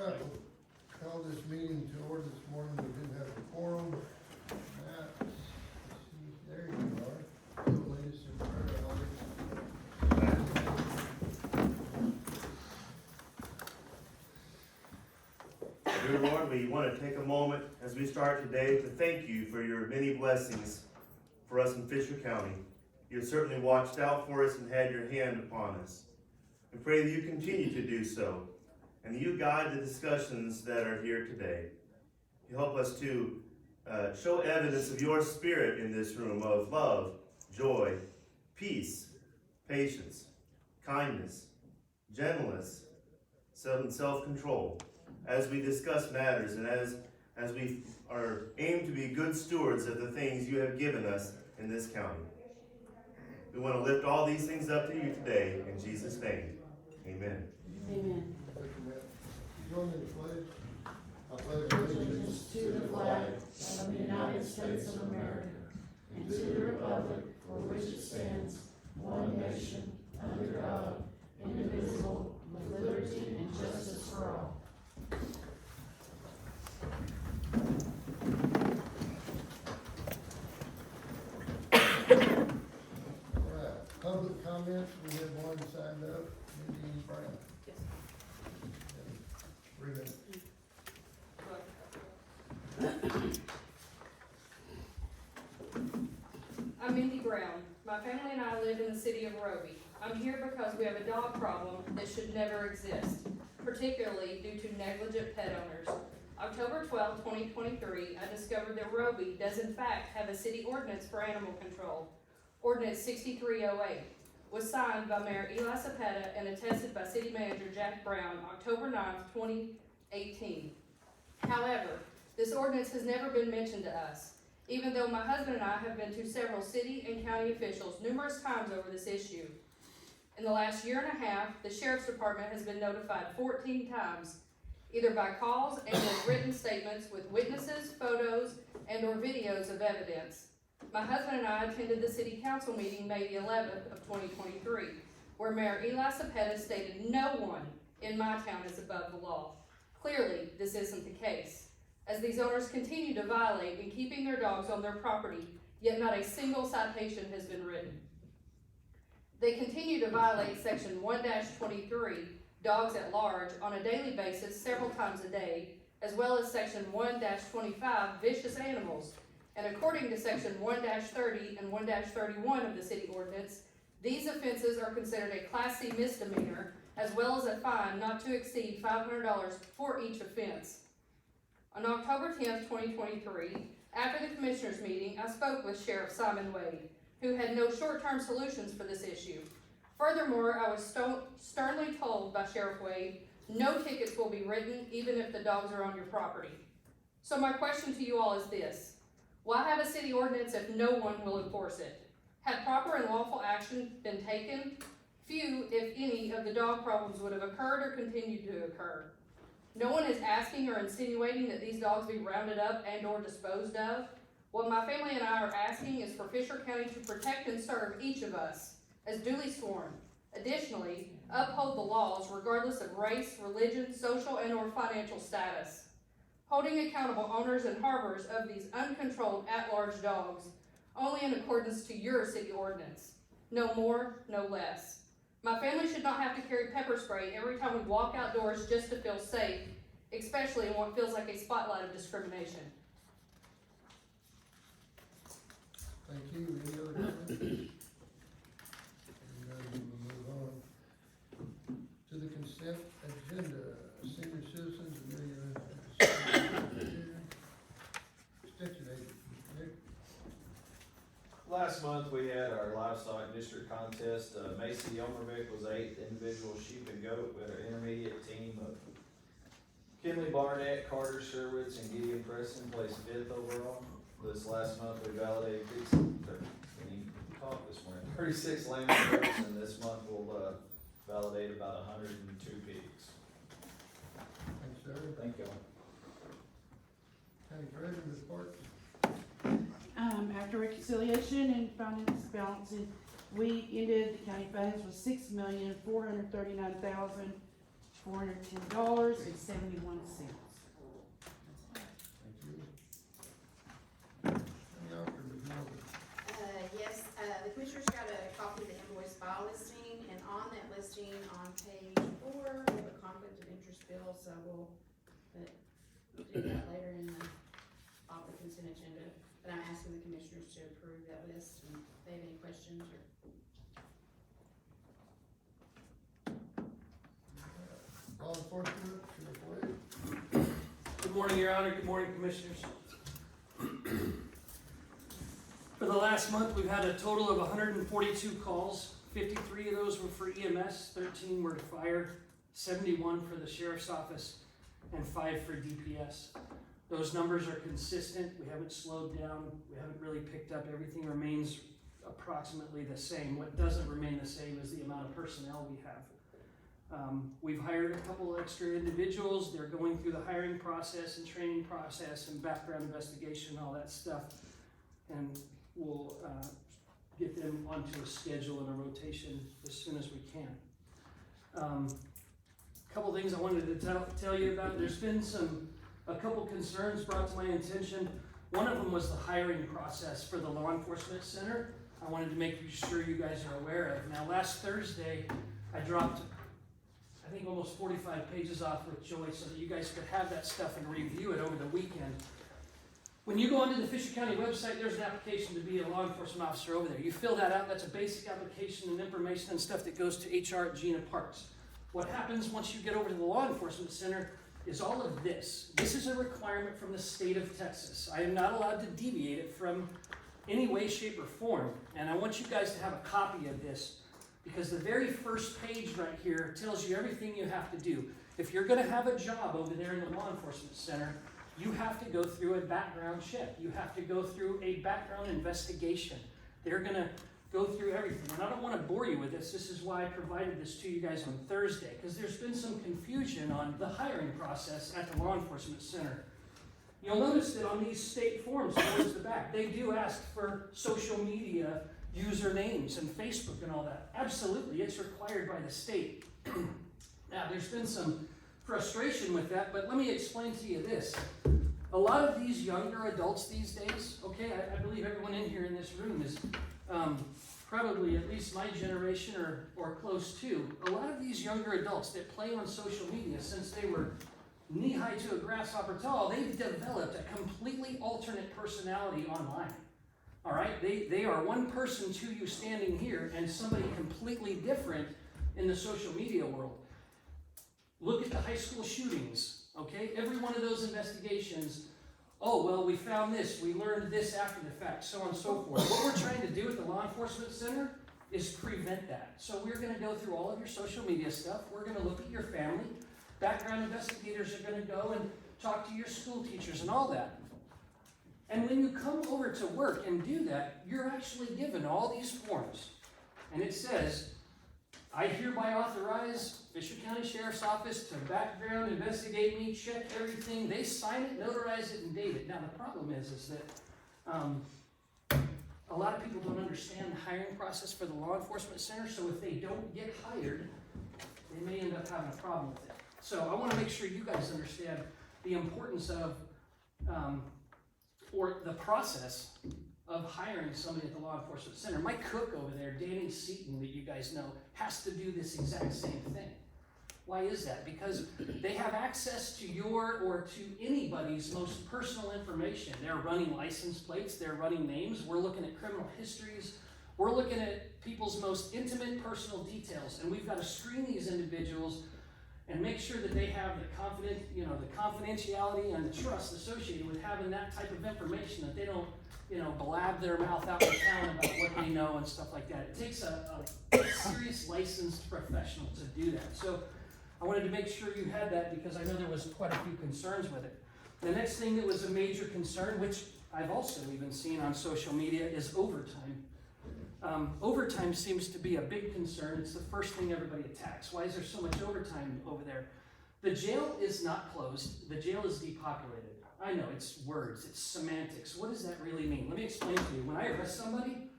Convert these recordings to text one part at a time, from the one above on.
right, we'll call this meeting to order this morning. We do have a quorum. Matt, there you are. You'll lead us in prayer, Alex. Dear Lord, we want to take a moment as we start today to thank you for your many blessings for us in Fisher County. You have certainly watched out for us and had your hand upon us. We pray that you continue to do so, and that you guide the discussions that are here today. You help us to show evidence of your spirit in this room of love, joy, peace, patience, kindness, gentleness, self-control, as we discuss matters and as we are aimed to be good stewards of the things you have given us in this county. We want to lift all these things up to you today in Jesus' name. Amen. Amen. Join me in the pledge. I pledge Allegiance to the flag of the United States of America and to the republic for which it stands, one nation, under God, indivisible, with liberty and justice for all. All right, public comments, we have one signed up, Mindy Brown. Yes. 3 minutes. I'm Mindy Brown. My family and I live in the city of Roby. I'm here because we have a dog problem that should never exist, particularly due to negligent pet owners. October 12, 2023, I discovered that Roby does in fact have a city ordinance for animal control. Ordinance 6308 was signed by Mayor Eli Cepeda and attested by City Manager Jack Brown October 9, 2018. However, this ordinance has never been mentioned to us, even though my husband and I have been to several city and county officials numerous times over this issue. In the last year and a half, the Sheriff's Department has been notified 14 times, either by calls and or written statements with witnesses, photos, and or videos of evidence. My husband and I attended the City Council meeting May the 11th of 2023, where Mayor Eli Cepeda stated no one in my town is above the law. Clearly, this isn't the case, as these owners continue to violate in keeping their dogs on their property, yet not a single citation has been written. They continue to violate section 1-23, dogs at large, on a daily basis several times a day, as well as section 1-25, vicious animals. And according to section 1-30 and 1-31 of the city ordinance, these offenses are considered a Class C misdemeanor, as well as a fine not to exceed $500 for each offense. On October 10th, 2023, after the commissioners meeting, I spoke with Sheriff Simon Wade, who had no short-term solutions for this issue. Furthermore, I was sternly told by Sheriff Wade, no tickets will be written even if the dogs are on your property. So my question to you all is this: why have a city ordinance if no one will enforce it? Had proper and lawful action been taken, few, if any, of the dog problems would have occurred or continued to occur. No one is asking or insinuating that these dogs be rounded up and or disposed of. What my family and I are asking is for Fisher County to protect and serve each of us as duly sworn. Additionally, uphold the laws regardless of race, religion, social, and or financial status. Holding accountable owners and harbors of these uncontrolled at-large dogs only in accordance to your city ordinance. No more, no less. My family should not have to carry pepper spray every time we walk outdoors just to feel safe, especially in what feels like a spotlight of discrimination. Thank you. Any other comments? We will move on to the consent agenda. Senior citizens, extension agent. Nick? Last month, we had our livestock district contest. Macy Omervik was 8th, individual sheep and goat. We had an intermediate team of Kinley Barnett, Carter Sherwitz, and Gideon Preston placed 5th overall. This last month, we validated 36 lambs and goats, and this month we'll validate about 102 pigs. Thanks, sir. Thank you. County Treasurer report. After reconciliation and finance balancing, we ended the county funds with $6,439,000 $410.71. Thank you. Any offer, Ms. Morgan? Yes, the commissioners got a copy of the invoice file listing, and on that listing, on page 4, we have a conflict of interest bill, so we'll do that later in the, off the consent agenda. But I'm asking the commissioners to approve that list, and if they have any questions or. Law enforcement, Sheriff Wade. Good morning, Your Honor. Good morning, Commissioners. For the last month, we've had a total of 142 calls. 53 of those were for EMS, 13 were fire, 71 for the Sheriff's Office, and 5 for DPS. Those numbers are consistent. We haven't slowed down. We haven't really picked up. Everything remains approximately the same. What doesn't remain the same is the amount of personnel we have. We've hired a couple extra individuals. They're going through the hiring process and training process and background investigation, all that stuff. And we'll get them onto a schedule and a rotation as soon as we can. A couple things I wanted to tell you about. There's been a couple concerns brought to my attention. One of them was the hiring process for the law enforcement center. I wanted to make sure you guys are aware of. Now, last Thursday, I dropped I think almost 45 pages off with Joy so that you guys could have that stuff and review it over the weekend. When you go onto the Fisher County website, there's an application to be a law enforcement officer over there. You fill that out. That's a basic application and information and stuff that goes to HR at Gina Parks. What happens once you get over to the law enforcement center is all of this. This is a requirement from the state of Texas. I am not allowed to deviate it from any way, shape, or form. And I want you guys to have a copy of this, because the very first page right here tells you everything you have to do. If you're going to have a job over there in the law enforcement center, you have to go through a background check. You have to go through a background investigation. They're going to go through everything. And I don't want to bore you with this. This is why I provided this to you guys on Thursday, because there's been some confusion on the hiring process at the law enforcement center. You'll notice that on these state forms towards the back, they do ask for social media usernames and Facebook and all that. Absolutely, it's required by the state. Now, there's been some frustration with that, but let me explain to you this. A lot of these younger adults these days, okay, I believe everyone in here in this room is probably at least my generation or close to. A lot of these younger adults that play on social media since they were knee-high to a grasshopper tall, they've developed a completely alternate personality online. All right, they are one person to you standing here and somebody completely different in the social media world. Look at the high school shootings, okay? Every one of those investigations, oh, well, we found this, we learned this after the fact, so on and so forth. What we're trying to do at the law enforcement center is prevent that. So we're gonna go through all of your social media stuff. We're gonna look at your family. Background investigators are gonna go and talk to your school teachers and all that. And when you come over to work and do that, you're actually given all these forms. And it says, I hereby authorize Fisher County Sheriff's Office to background investigate me, check everything. They sign it, notarize it, and date it. Now, the problem is that a lot of people don't understand the hiring process for the law enforcement center, so if they don't get hired, they may end up having a problem with it. So I want to make sure you guys understand the importance of or the process of hiring somebody at the law enforcement center. My cook over there, Danny Seaton, that you guys know, has to do this exact same thing. Why is that? Because they have access to your or to anybody's most personal information. They're running license plates, they're running names, we're looking at criminal histories, we're looking at people's most intimate personal details, and we've got to screen these individuals and make sure that they have the confidentiality and the trust associated with having that type of information, that they don't, blab their mouth out in town about what they know and stuff like that. It takes a serious licensed professional to do that. So I wanted to make sure you had that because I know there was quite a few concerns with it. The next thing that was a major concern, which I've also even seen on social media, is overtime. Overtime seems to be a big concern. It's the first thing everybody attacks. Why is there so much overtime over there? The jail is not closed. The jail is depopulated. I know, it's words, it's semantics. What does that really mean? Let me explain to you. When I arrest somebody,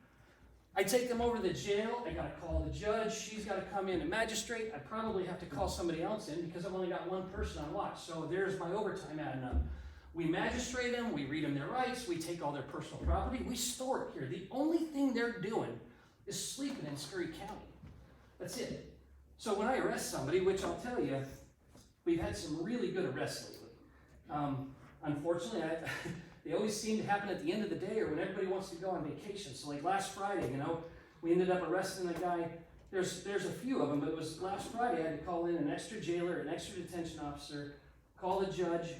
I take them over to the jail, I gotta call the judge, she's gotta come in, a magistrate, I probably have to call somebody else in because I've only got one person on watch, so there's my overtime adding up. We magistrate them, we read them their rights, we take all their personal property, we store it here. The only thing they're doing is sleeping in Scurry County. That's it. So when I arrest somebody, which I'll tell you, we've had some really good arrests lately. Unfortunately, they always seem to happen at the end of the day or when everybody wants to go on vacation. So like last Friday, we ended up arresting a guy. There's a few of them, but it was last Friday. I had to call in an extra jailer, an extra detention officer, call the judge,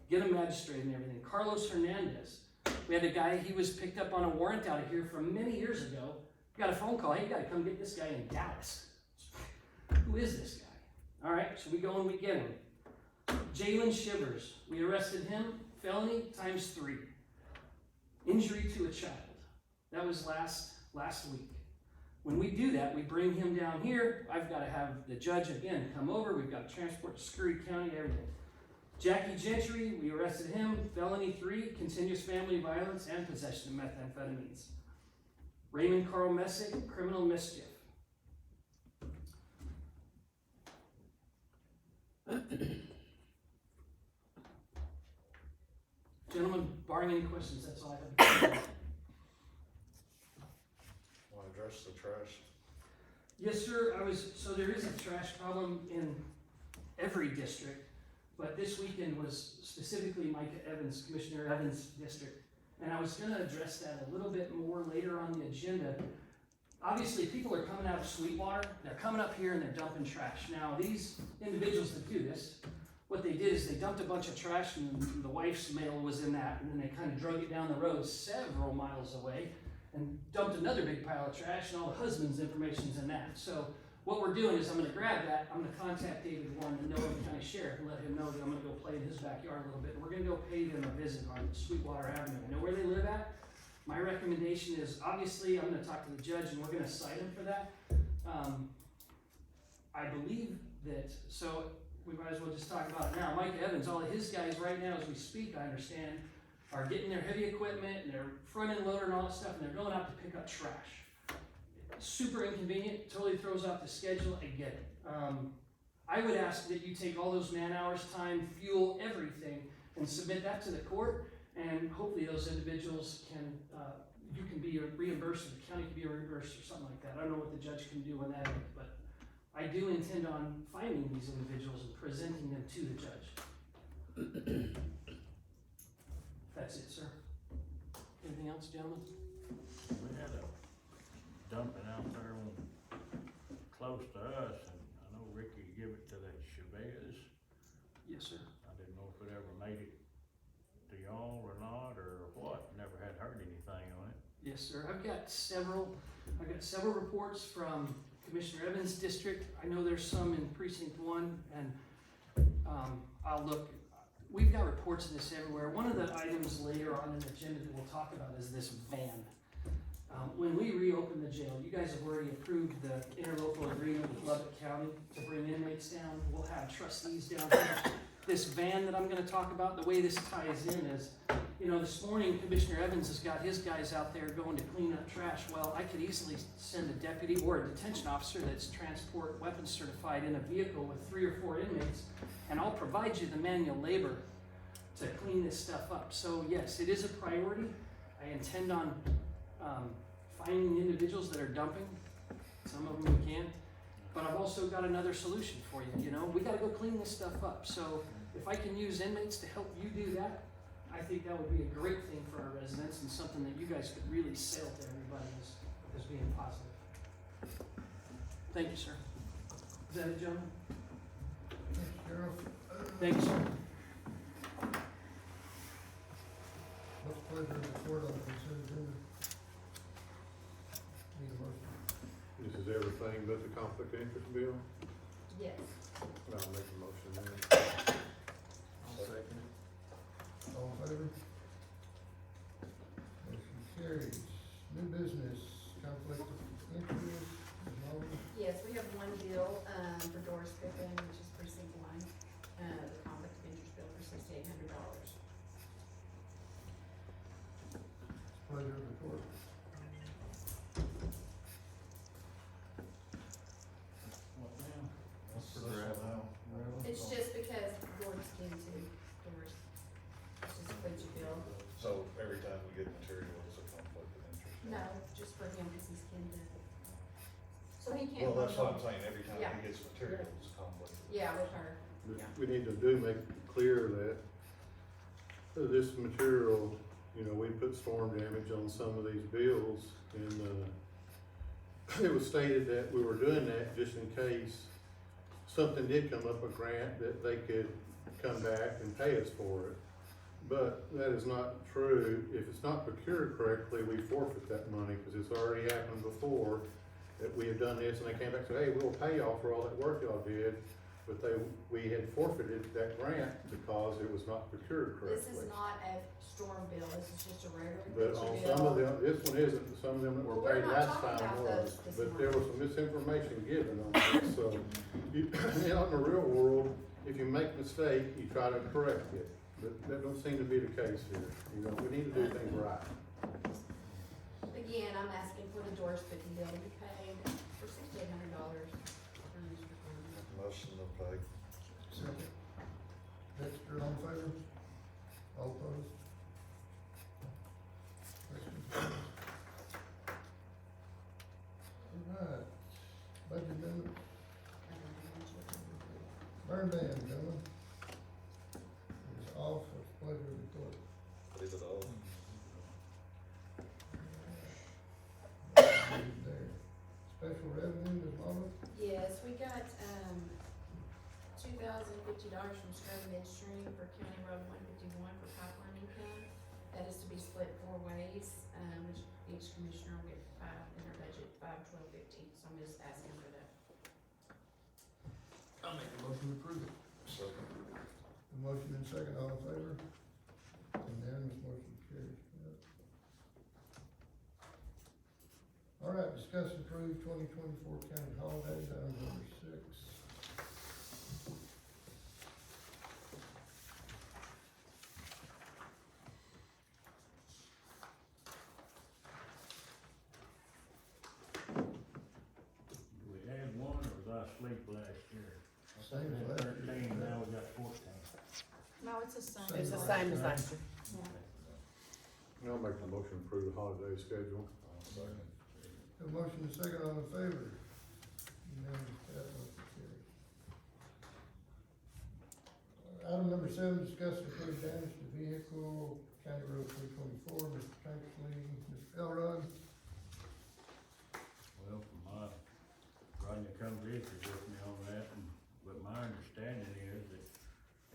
get a magistrate and everything. Carlos Hernandez. We had a guy, he was picked up on a warrant out of here from many years ago. Got a phone call, hey, you gotta come get this guy in Dallas. Who is this guy? All right, so we go and we get him. Jalen Shivers, we arrested him, felony ×3. Injury to a child. That was last week. When we do that, we bring him down here. I've got to have the judge again come over. We've got to transport to Scurry County, everything. Jackie Gentry, we arrested him, felony 3, continuous family violence and possession of methamphetamines. Raymond Carl Messick, criminal mischief. Gentlemen, barring any questions, that's all I have. Want to address the trash? Yes, sir. So there is a trash problem in every district, but this weekend was specifically Commissioner Evans' district, and I was going to address that a little bit more later on the agenda. Obviously, people are coming out of Sweetwater, they're coming up here and they're dumping trash. Now, these individuals that do this, what they did is they dumped a bunch of trash and the wife's mail was in that, and then they kind of drug it down the road several miles away and dumped another big pile of trash, and all the husband's information's in that. So what we're doing is I'm gonna grab that, I'm gonna contact David Warren, the Nolan County Sheriff, and let him know that I'm gonna go play in his backyard a little bit. And we're gonna go pay them a visit on Sweetwater Avenue. I know where they live at. My recommendation is, obviously, I'm gonna talk to the judge and we're gonna cite him for that. I believe that, so we might as well just talk about it now. Mike Evans, all of his guys right now as we speak, I understand, are getting their heavy equipment and their front end loader and all that stuff, and they're going out to pick up trash. Super inconvenient, totally throws off the schedule, I get it. I would ask that you take all those man hours, time, fuel, everything, and submit that to the court, and hopefully those individuals can, you can be reimbursed, or the county can be reimbursed or something like that. I don't know what the judge can do on that end, but I do intend on finding these individuals and presenting them to the judge. That's it, sir. Anything else, gentlemen? We had a dumping out there close to us, and I know Ricky gave it to the Chavez. Yes, sir. I didn't know if it ever made it to y'all or not, or what. Never had heard anything on it. Yes, sir. I've got several reports from Commissioner Evans' district. I know there's some in precinct 1, and I'll look. We've got reports of this everywhere. One of the items later on in the agenda that we'll talk about is this van. When we reopen the jail, you guys have already approved the interlocal agreement with Lubbock County to bring inmates down. We'll have trustees down here. This van that I'm going to talk about, the way this ties in is, this morning Commissioner Evans has got his guys out there going to clean up trash. Well, I could easily send a deputy or a detention officer that's transport weapons certified in a vehicle with 3 or 4 inmates, and I'll provide you the manual labor to clean this stuff up. So yes, it is a priority. I intend on finding the individuals that are dumping. Some of them we can, but I've also got another solution for you. We got to go clean this stuff up. So if I can use inmates to help you do that, I think that would be a great thing for our residents and something that you guys could really sell to everybody as being positive. Thank you, sir. Is that it, gentlemen? Thanks, Sheriff. Thank you, sir. What's the pleasure of the court on the consent agenda? Need a motion? This is everything but the conflict of interest bill? Yes. I'll make a motion then. I'll second it. All in favor? Motion carries. New business, conflict of interest, no? Yes, we have one bill, for Doris Pippin, which is precinct 1, the conflict of interest bill for $6,800. Pleasure of the court. doors. It's just a butcher bill. So every time we get material, it's a conflict of interest? No, just for him, cause he's Kinda. So he can't. Well, that's vote what I'm on- saying, every time Yeah. he gets material, it's a conflict of interest. Yeah, with her. But Yeah. we need to make it clear that this material, you know, we put storm damage on some of these bills, and, it was stated that we were doing that just in case something did come up, a grant, that they could come back and pay us for it. But that is not true. If it's not procured correctly, we forfeit that money, cause it's already happened before, that we have done this, and they came back and said, hey, we'll pay y'all for all that work y'all did, but we had forfeited that grant because it was not procured correctly. This is not a storm bill, this is just a regular But butcher on bill. some of them, this one isn't, some of them that Well, were we're paid not last talking time about was, those this but there was morning. some misinformation given on this, so. You, out in the real world, if you make a mistake, you try to correct it, but that don't seem to be the case here, you know, we need to do things right. Again, I'm asking for the doors fitting bill to be paid for $6,800. Motion to pay. Second. Dexter, all in favor? All opposed? Motion carries. All right, budget amendment, burn ban, gentlemen. It's off, it's pleasure of the court. Leave it all. There. Special revenue, Ms. Mama? Yes, we got, $2,050 from Stone Midstream for County Road 151 for pipeline income. That is to be split 4 ways, which each commissioner will get 5 in their budget, 5, 12, 15, so I'm just asking for that. I'll make a motion to approve it. Second. A motion and second, all in favor? Unanimous, motion carries. Yep. All right, discuss and approve 2024 county holidays, item number 6. We had one, or was I asleep last year? Same as last year. 13, now we got 14. No, it's the same. Same It's the same as last year. I'll make the motion to approve the holiday schedule. Second. A motion and second, all in favor? Unanimous, that motion carries. Item number 7, discuss and approve damage to vehicle, County Road 324, Mr. Tankersley, Mr. Elrod. Well, Rodney come visit with me on that, but my understanding is that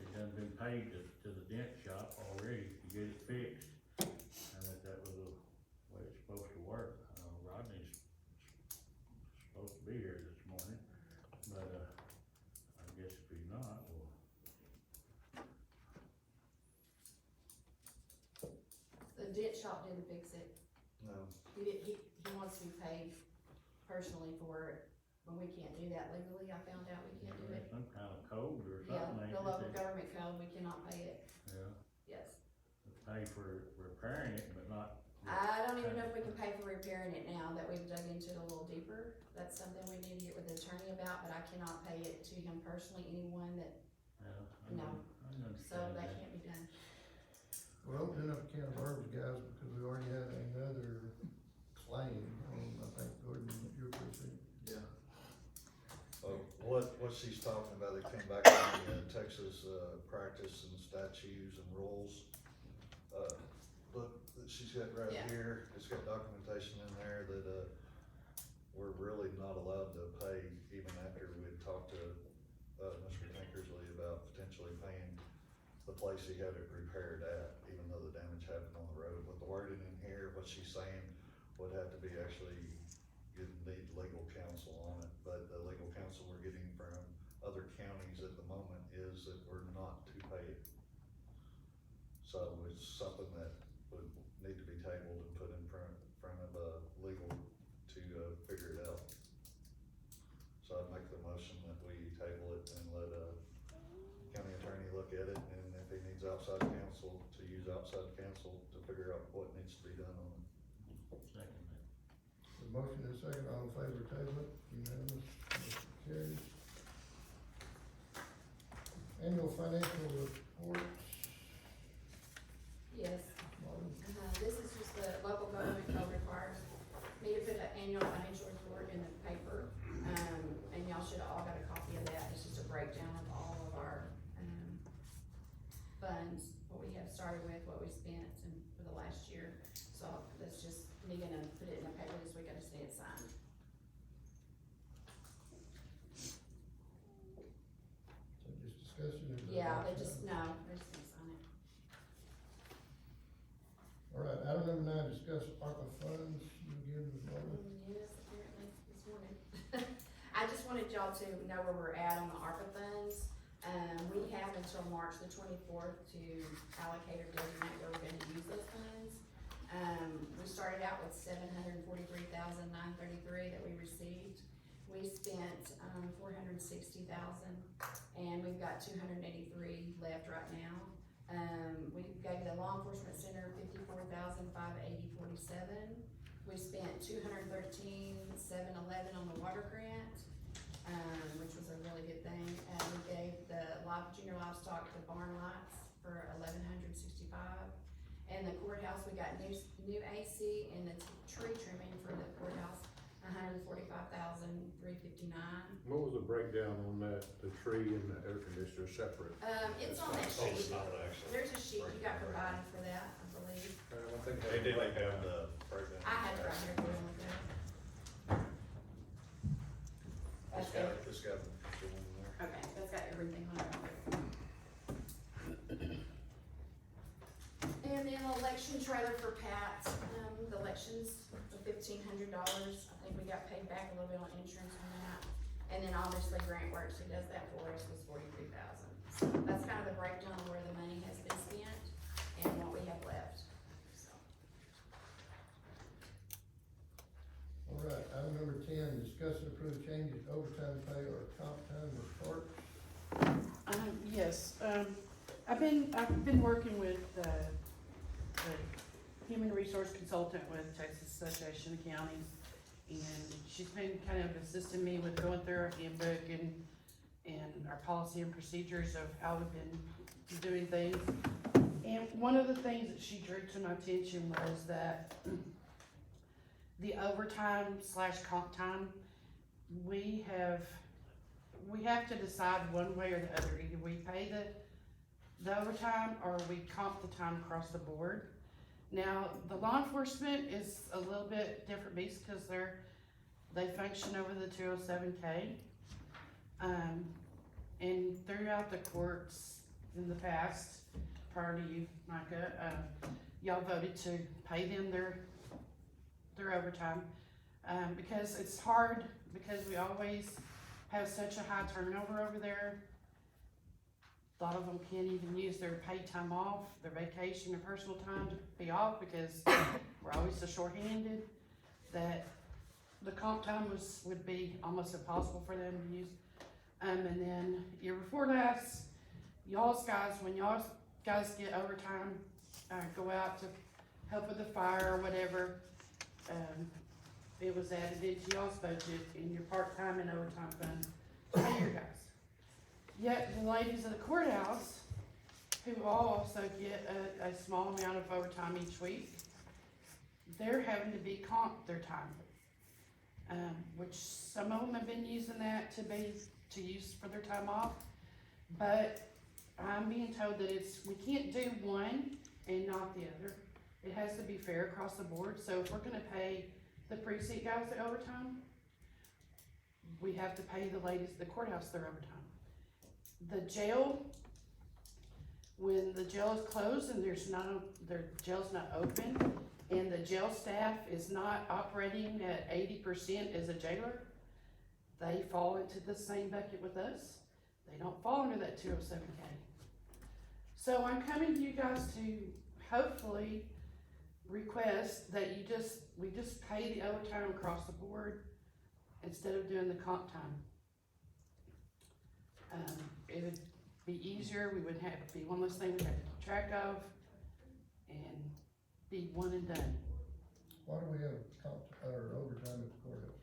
it done been paid to the dent shop already to get it fixed. And that was the way it's supposed to work. Rodney's supposed to be here this morning, but, I guess if he's not, well, The dent shop didn't fix it. No. He wants to be paid personally for it, when we can't do that legally, I found out we can't do there's it. some kind of code or Yeah, something. the ain't local it, government code, we cannot pay it, Yeah, yes. pay for repairing it, but not. I don't even know if we can pay for repairing it now that we've dug into it a little deeper. That's something we need to get with the attorney about, but I cannot pay it to him personally, anyone that, Yeah, No. I so understand that that. can't be done. We're opening up a can of worms, guys, because we already had another claim on, I think, Gordon, your precinct. Yeah. What she's talking about, it came back on the Texas, practice and statutes and rules. Look, that she's got right Yeah. here, it's got documentation in there that, we're really not allowed to pay even after we'd talked to, Mr. Tankersley about potentially paying the place he had it repaired at, even though the damage happened on the road. With the wording in here, what she's saying would have to be actually, you'd need legal counsel on it, but the legal counsel we're getting from other counties at the moment is that we're not to pay it. So it's something that would need to be tabled and put in front of, legal to, figure it out. So I'd make the motion that we table it and let, county attorney look at it, and if he needs outside counsel, to use outside counsel to figure out what needs to be done on it. Second that. The motion and second, all in favor, table it, unanimous, motion carries. Annual financial reports. Yes, Marty? this is just the local government code requires me to put an annual financial report in the paper. And y'all should have all got a copy of that. It's just a breakdown of all of our, funds, what we have started with, what we spent and for the last year. So that's just me gonna put it in the paper this week. I just need it signed. So just discussion or? Yeah, they just gonna sign it. All right, item number 9, discuss ARPA funds. You again, Ms. Martin? Yes, apparently this morning. I just wanted y'all to know where we're at on the ARPA funds. We have until March the 24th to allocate or designate where we're gonna use those funds. We started out with $743,933 that we received. We spent, $460,000, and we've got 283 left right now. We gave the law enforcement center $54,580.47. We spent $213,711 on the water grant, which was a really good thing. We gave the junior livestock the barn lights for $1,165. And the courthouse, we got new AC and the tree trimming for the courthouse, $145,359. What was the breakdown on that, the tree and the air conditioner separate? It's on that sheet. There's a sheet you got provided for that, I believe. I think They did like have the breakdown. I have it right here, if you want to look It's at it. got the picture in there. Okay, that's got everything on it. And then election trailer for Pat, the elections for $1,500. I think we got paid back a little bit on insurance on that. And then obviously Grant Works, who does that for us, was $43,000. So that's kind of the breakdown of where the money has been spent and what we have left, so. All right, item number 10, discuss and approve changes to overtime pay or comp time with parks. Yes, I've been working with, the human resource consultant with Texas Association of Counties. And she's been kind of assisting me with going through our handbook and our policy and procedures of how we've been doing things. And one of the things that she drew to my attention was that the overtime / comp time, we have to decide one way or the other. Either we pay the overtime or we comp the time across the board. Now, the law enforcement is a little bit different beast because they function over the 207K. And throughout the courts in the past, prior to you, Micah, y'all voted to pay them their overtime. Because it's hard, because we always have such a high turnover over there. A lot of them can't even use their paid time off, their vacation or personal time to be off because we're always so shorthanded that the comp time would be almost impossible for them to use. And then year before last, when y'all guys get overtime, go out to help with the fire or whatever, it was added into y'all's budget in your part-time and overtime fund to pay your guys. Yet the ladies of the courthouse, who also get a small amount of overtime each week, they're having to be comped their time. Which some of them have been using that to use for their time off. But I'm being told that we can't do one and not the other. It has to be fair across the board. So if we're gonna pay the precinct guys their overtime, we have to pay the ladies at the courthouse their overtime. The jail, when the jail is closed and their jail's not open, and the jail staff is not operating at 80% as a jailer, they fall into the same bucket with us. They don't fall under that 207K. So I'm coming to you guys to hopefully request that we just pay the overtime across the board instead of doing the comp time. It would be easier, we would have, be one less thing we'd have to keep track of, and be one and done. Why do we have comp, or overtime at the courthouse?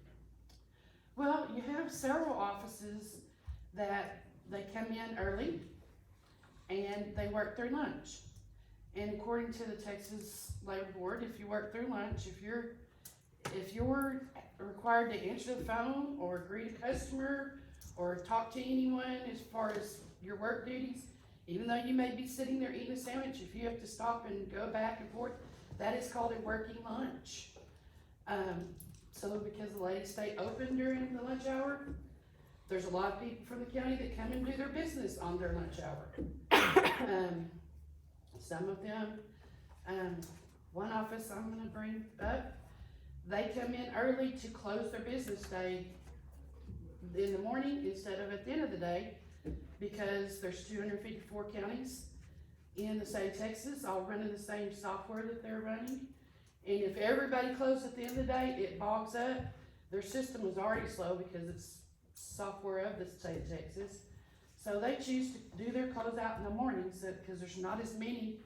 Well, you have several offices that they come in early and they work through lunch. And according to the Texas Labor Board, if you work through lunch, if you're required to answer the phone or greet a customer or talk to anyone as far as your work duties, even though you may be sitting there eating a sandwich, if you have to stop and go back and forth, that is called a working lunch. So because the ladies stay open during the lunch hour, there's a lot of people from the county that come and do their business on their lunch hour. Some of them, one office I'm gonna bring up, they come in early to close their business day in the morning instead of at the end of the day, because there's 254 counties in the state of Texas, all running the same software that they're running. And if everybody closes at the end of the day, it bogs up. Their system is already slow because it's software of the state of Texas. So they choose to do their closeout in the morning, so, because there's not as many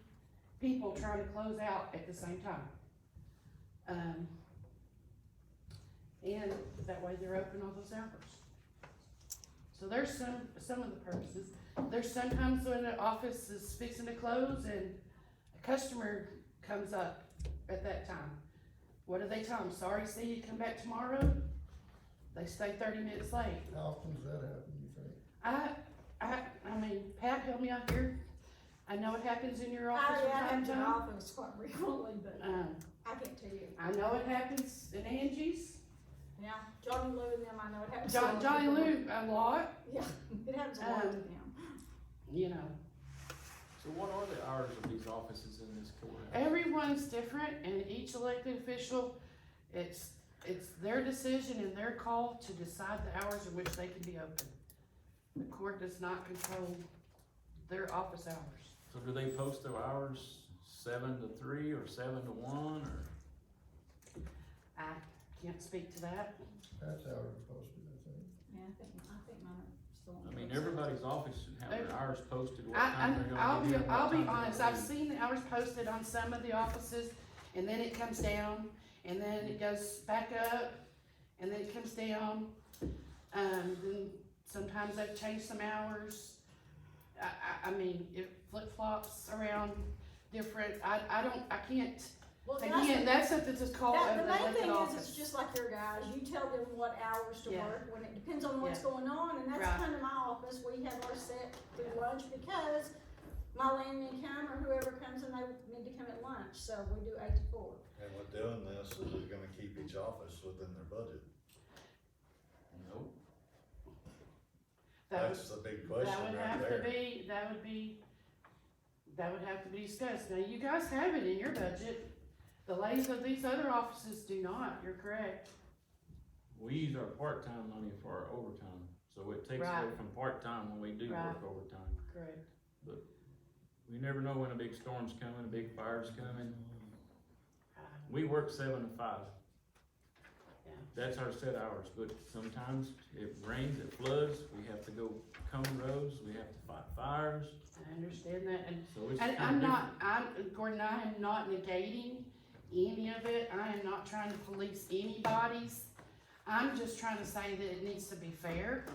people trying to close out at the same time. And that way they're open all those hours. So there's some of the purposes. There's sometimes when the office is fixing to close and a customer comes up at that time. What do they tell them? Sorry, see you, come back tomorrow? They stay 30 minutes late. How often does that happen, you think? I mean, Pat, help me out here. I know it happens in your office from That time happens to in time. office quite frequently, but I can't tell you. I know it happens in Angie's. Yeah, Johnny Lou and them, I know it happens. Johnny Lou, a lot, Yeah, it happens a lot to them. you know. So what are the hours of these offices in this courthouse? Everyone's different, and each elected official, it's their decision and their call to decide the hours in which they can be open. The court does not control their office hours. So do they post their hours 7 to 3 or 7 to 1 or? I can't speak to that. That's how it's posted, I think. Yeah, I think mine are still. I mean, everybody's office should have their hours posted, what I, time they're I'll gonna be, be here, what I'll be time they're honest, gonna I've leave. seen the hours posted on some of the offices, and then it comes down, and then it goes back up, and then it comes down. Then sometimes they've changed some hours. I mean, it flip-flops around different, I can't, Well, again, that's something that's called the an main elected thing is, office. it's just like your guys, you tell them what hours to Yeah. work, when it depends on what's Yeah. going on, and that's Right. kind of my office, we have ours set through lunch, because my landmen come, or whoever comes, and they need to come at lunch, so we do 8 to 4. And with doing this, is it gonna keep each office within their budget? Nope. That's the big question That would right have there. to be, that would have to be discussed. Now, you guys have it in your budget. The ladies of these other offices do not, you're correct. We use our part-time money for our overtime, so it takes away Right. from part-time when we do Right. work overtime. Correct. We never know when a big storm's coming, a big fire's coming. Uh, We work 7 to 5. Yeah. That's our set hours, but sometimes it rains, it floods, we have to go cone roads, we have to fight fires, I understand that, and so it's And kinda Gordon, I am not negating any of it, I am not trying to police anybody's. I'm just trying to say that it needs to be fair.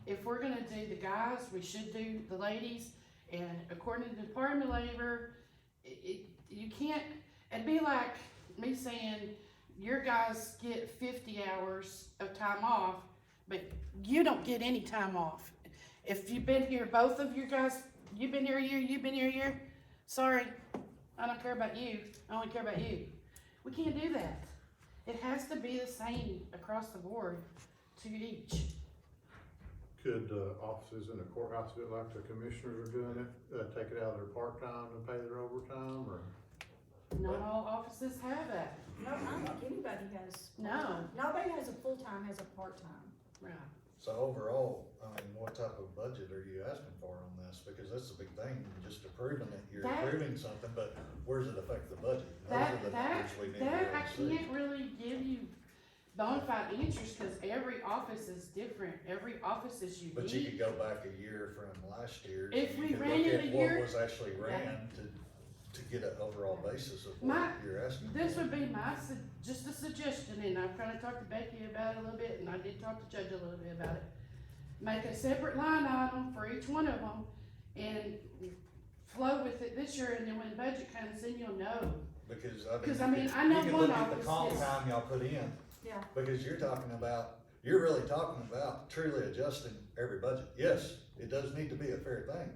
If we're gonna do the guys, we should do the ladies, and according to the Department of Labor, you can't, it'd be like me saying, your guys get 50 hours of time off, but you don't get any time off. If you've been here, both of you guys, you've been here a year, you've been here a year, sorry, I don't care about you, I only care about you. We can't do that. It has to be the same across the board to each. Could, offices in the courthouse do it like the commissioners are doing it, take it out of their part-time and pay their overtime, or? Not all offices have that. No, I don't think anybody has. No. part-time. Nobody has a full-time, has a part-time. Right. So overall, I mean, what type of budget are you asking for on this? Because that's the big thing, just approving it, you're That- approving something, but where does it affect the budget? Those are the numbers we need to be That I able to see. can't really give you bona fide answers, cause every office is different, every office is unique. But you could go back a year from last year, If and we you could ran look it at a what year- was actually ran to get an overall basis of what My- you're asking for. This would be just a suggestion, and I've kinda talked to Becky about it a little bit, and I did talk to Judge a little bit about it. Make a separate line item for each one of them, and flow with it this year, and then when the budget comes, then you'll know. Because, Cause I mean, I know you can one look at the office comp is, time y'all put in, Yeah. because you're really talking about truly adjusting every budget. Yes, it does need to be a fair thing,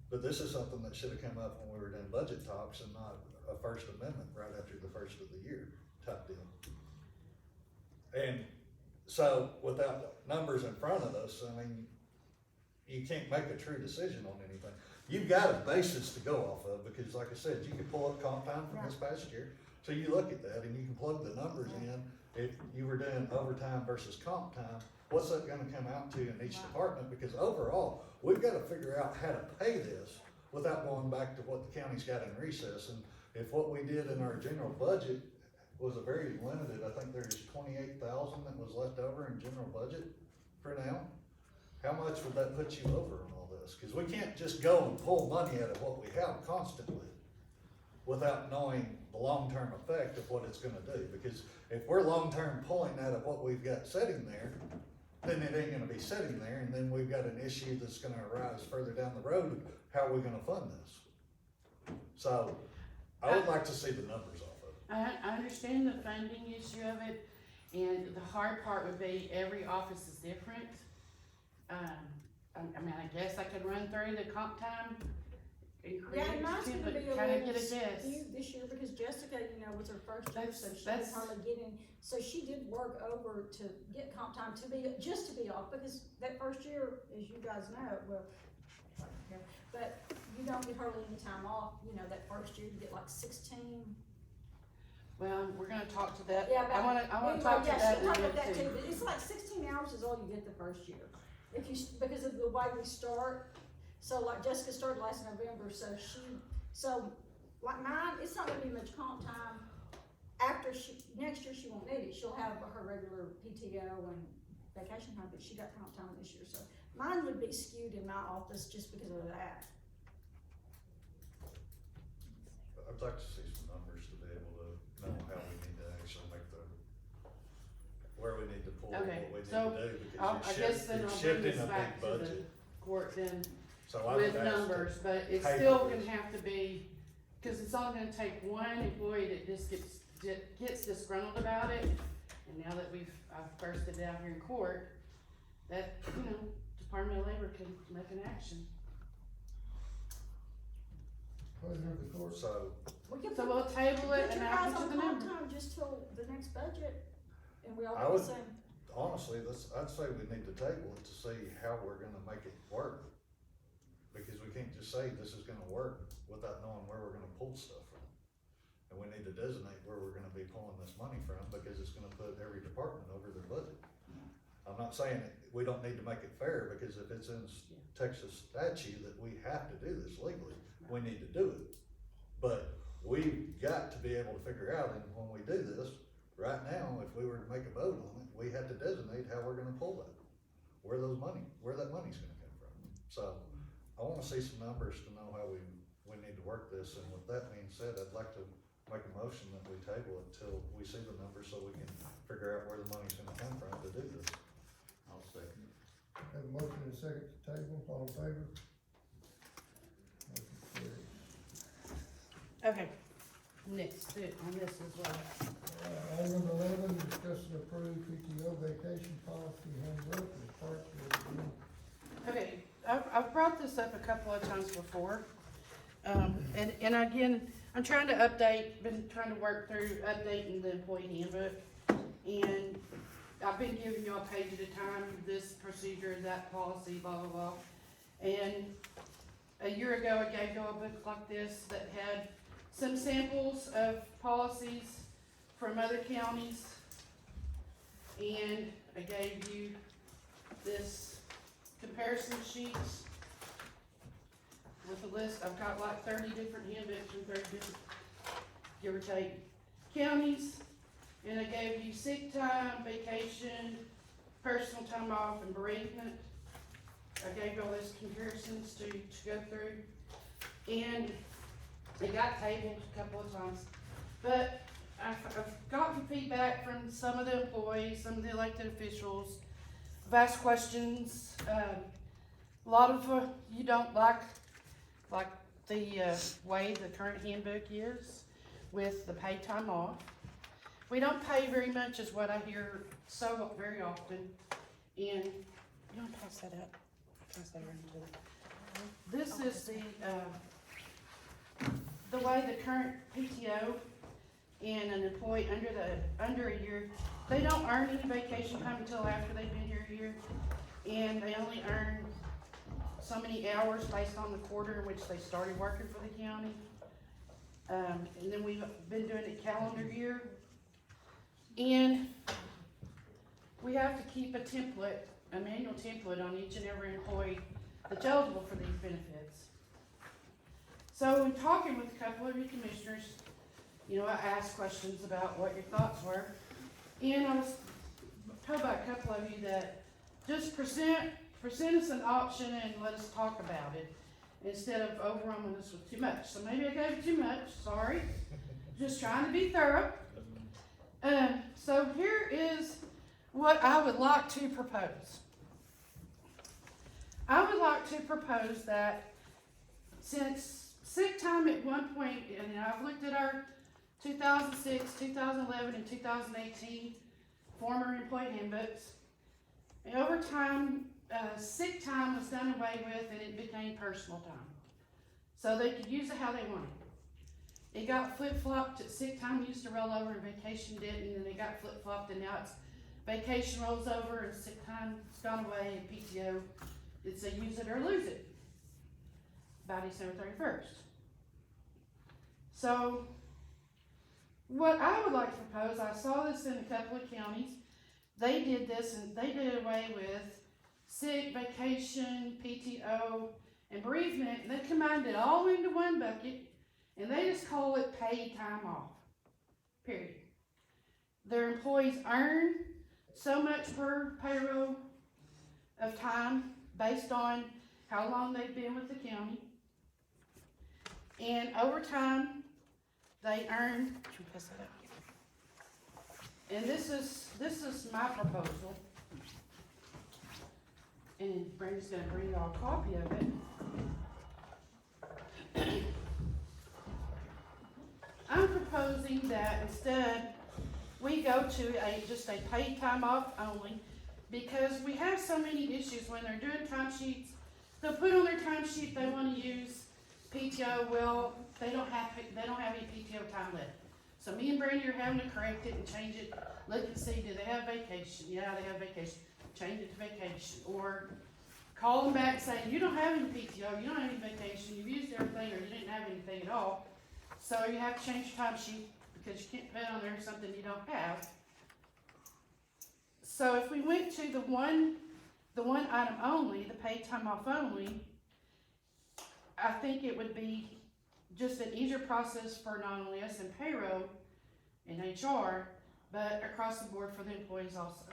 but this is something that should have come up when we were doing budget talks and not a First Amendment right after the first of the year type deal. And so without numbers in front of us, I mean, you can't make a true decision on anything. You've got a basis to go off of, because like I said, you can pull up comp time from this past year. So you look at that and you can plug the numbers in. If you were doing overtime versus comp time, what's that gonna come out to in each department? Because overall, we've gotta figure out how to pay this without going back to what the county's got in recess. And if what we did in our general budget was a very limited, I think there's 28,000 that was left over in general budget for now. How much would that put you over on all this? Cause we can't just go and pull money out of what we have constantly without knowing the long-term effect of what it's gonna do. Because if we're long-term pulling out of what we've got sitting there, then it ain't gonna be sitting there, and then we've got an issue that's gonna arise further down the road. How are we gonna fund this? So, I would like to see the numbers off of it. I understand the funding issue of it, and the hard part would be every office is different. I mean, I guess I could run through the comp time and Yeah, create, and mine's gonna but be a kinda little get a guess. skewed this year because Jessica, was her first year, so she That's- was hardly getting, so she did work over to get comp time just to be off, because that first year, as you guys know, well, but you don't get hardly any time off, that first year, you get like 16. Well, we're gonna talk to that. Yeah, but I wanna anyway, talk to yeah, that she'll in a talk about minute that too, too. but it's like 16 hours is all you get the first year. Because of the way we start, so like Jessica started last November, so like mine, it's not gonna be much comp time. Next year she won't need it, she'll have her regular PTO and vacation time, but she got comp time this year, so mine would be skewed in my office just because of that. I'd like to see some numbers to be able to know how we need to actually make where we need to pull, what we Okay, need so to do, I because guess then you're I'll bring shifting this a back big to the budget. court then So I with would ask numbers, but it's pay still for gonna this. have to be, cause it's only gonna take one employee that just gets disgruntled about it. And now that I've burst it out here in court, that, Department of Labor can make an action. Pleasure of the court. So, So we'll table it Put and your I'll guys get you on the comp number. time just till the next budget, and we all I get the would- same. honestly, I'd say we need to table it to see how we're gonna make it work. Because we can't just say this is gonna work without knowing where we're gonna pull stuff from. And we need to designate where we're gonna be pulling this money from, because it's gonna put every department over their budget. I'm not saying that we don't need to make it fair, because if it's in Texas statute that we have to do this legally, we need to do it. But we've got to be able to figure out, and when we do this, right now, if we were to make a vote on it, we have to designate how we're gonna pull that. Where that money's gonna come from. So, I wanna see some numbers to know how we need to work this, and with that being said, I'd like to make a motion that we table it till we see the numbers, so we can figure out where the money's gonna come from to do this. I'll second it. Have a motion and a second to table, all in favor? Motion carries. Okay, next, on this as well. Item number 11, discuss and approve PTO vacation policy handbook as part of the. Okay, I've brought this up a couple of times before. And again, I'm trying to been trying to work through updating the employee handbook. And I've been giving you a page at a time, this procedure, that policy, blah, blah, blah. And a year ago, I gave you a book like this that had some samples of policies from other counties. And I gave you this comparison sheets with a list. I've got like 30 different handbooks from 30 different, give or take, counties. And I gave you sick time, vacation, personal time off, and bereavement. I gave you all those comparisons to go through. And it got tabled a couple of times. But I've gotten feedback from some of the employees, some of the elected officials. I've asked questions. A lot of you don't like the way the current handbook is with the paid time off. We don't pay very much is what I hear so very often. And, you want to pass that up? Pass that around to them. This is the way the current PTO and an employee under a year, they don't earn any vacation time until after they've been here a year. And they only earn so many hours based on the quarter in which they started working for the county. And then we've been doing it calendar year. And we have to keep a template, a manual template on each and every employee that's eligible for these benefits. So in talking with a couple of you commissioners, you know, I asked questions about what your thoughts were. And I was told by a couple of you that just present us an option and let us talk about it instead of overwhelming us with too much. So maybe I gave too much, sorry. Just trying to be thorough. So here is what I would like to propose. I would like to propose that since sick time at one point, and I've looked at our 2006, 2011, and 2018 former employee handbooks, and over time, sick time was done away with and it became personal time. So they could use it how they wanted. It got flip-flopped, sick time used to roll over and vacation didn't, and then it got flip-flopped and now it's vacation rolls over and sick time's gone away and PTO, it's a use it or lose it by December 31st. So what I would like to propose, I saw this in a couple of counties. They did this and they did away with sick, vacation, PTO, and bereavement, and they combined it all into one bucket, and they just call it paid time off, period. Their employees earn so much per payroll of time based on how long they've been with the county, and over time, they earn, and this is my proposal. And Brenda's gonna bring y'all a copy of it. I'm proposing that instead we go to just a paid time off only, because we have so many issues when they're doing timesheets. They'll put on their timesheet they want to use PTO. Well, they don't have any PTO time left. So me and Brandy are having to correct it and change it. Look and see, do they have vacation? Yeah, they have vacation. Change it to vacation. Or call them back saying, you don't have any PTO, you don't have any vacation, you've used everything, or you didn't have anything at all. So you have to change your timesheet because you can't put on there something you don't have. So if we went to the one item only, the paid time off only, I think it would be just an easier process for not only us in payroll and HR, but across the board for the employees also.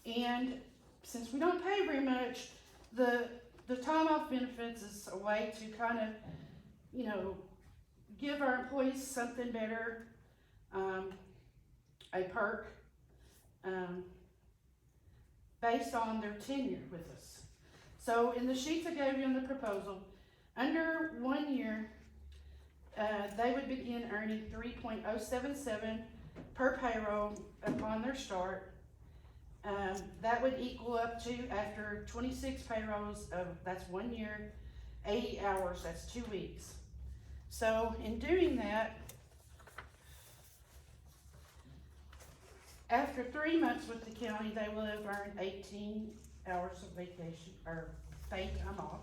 And since we don't pay very much, the time off benefits is a way to kind of, you know, give our employees something better, a perk, based on their tenure with us. So in the sheets I gave you in the proposal, under 1 year, they would begin earning 3.077 per payroll upon their start. That would equal up to, after 26 payrolls, that's 1 year, 80 hours, that's 2 weeks. So in doing that, after 3 months with the county, they will have earned 18 hours of vacation, or paid time off.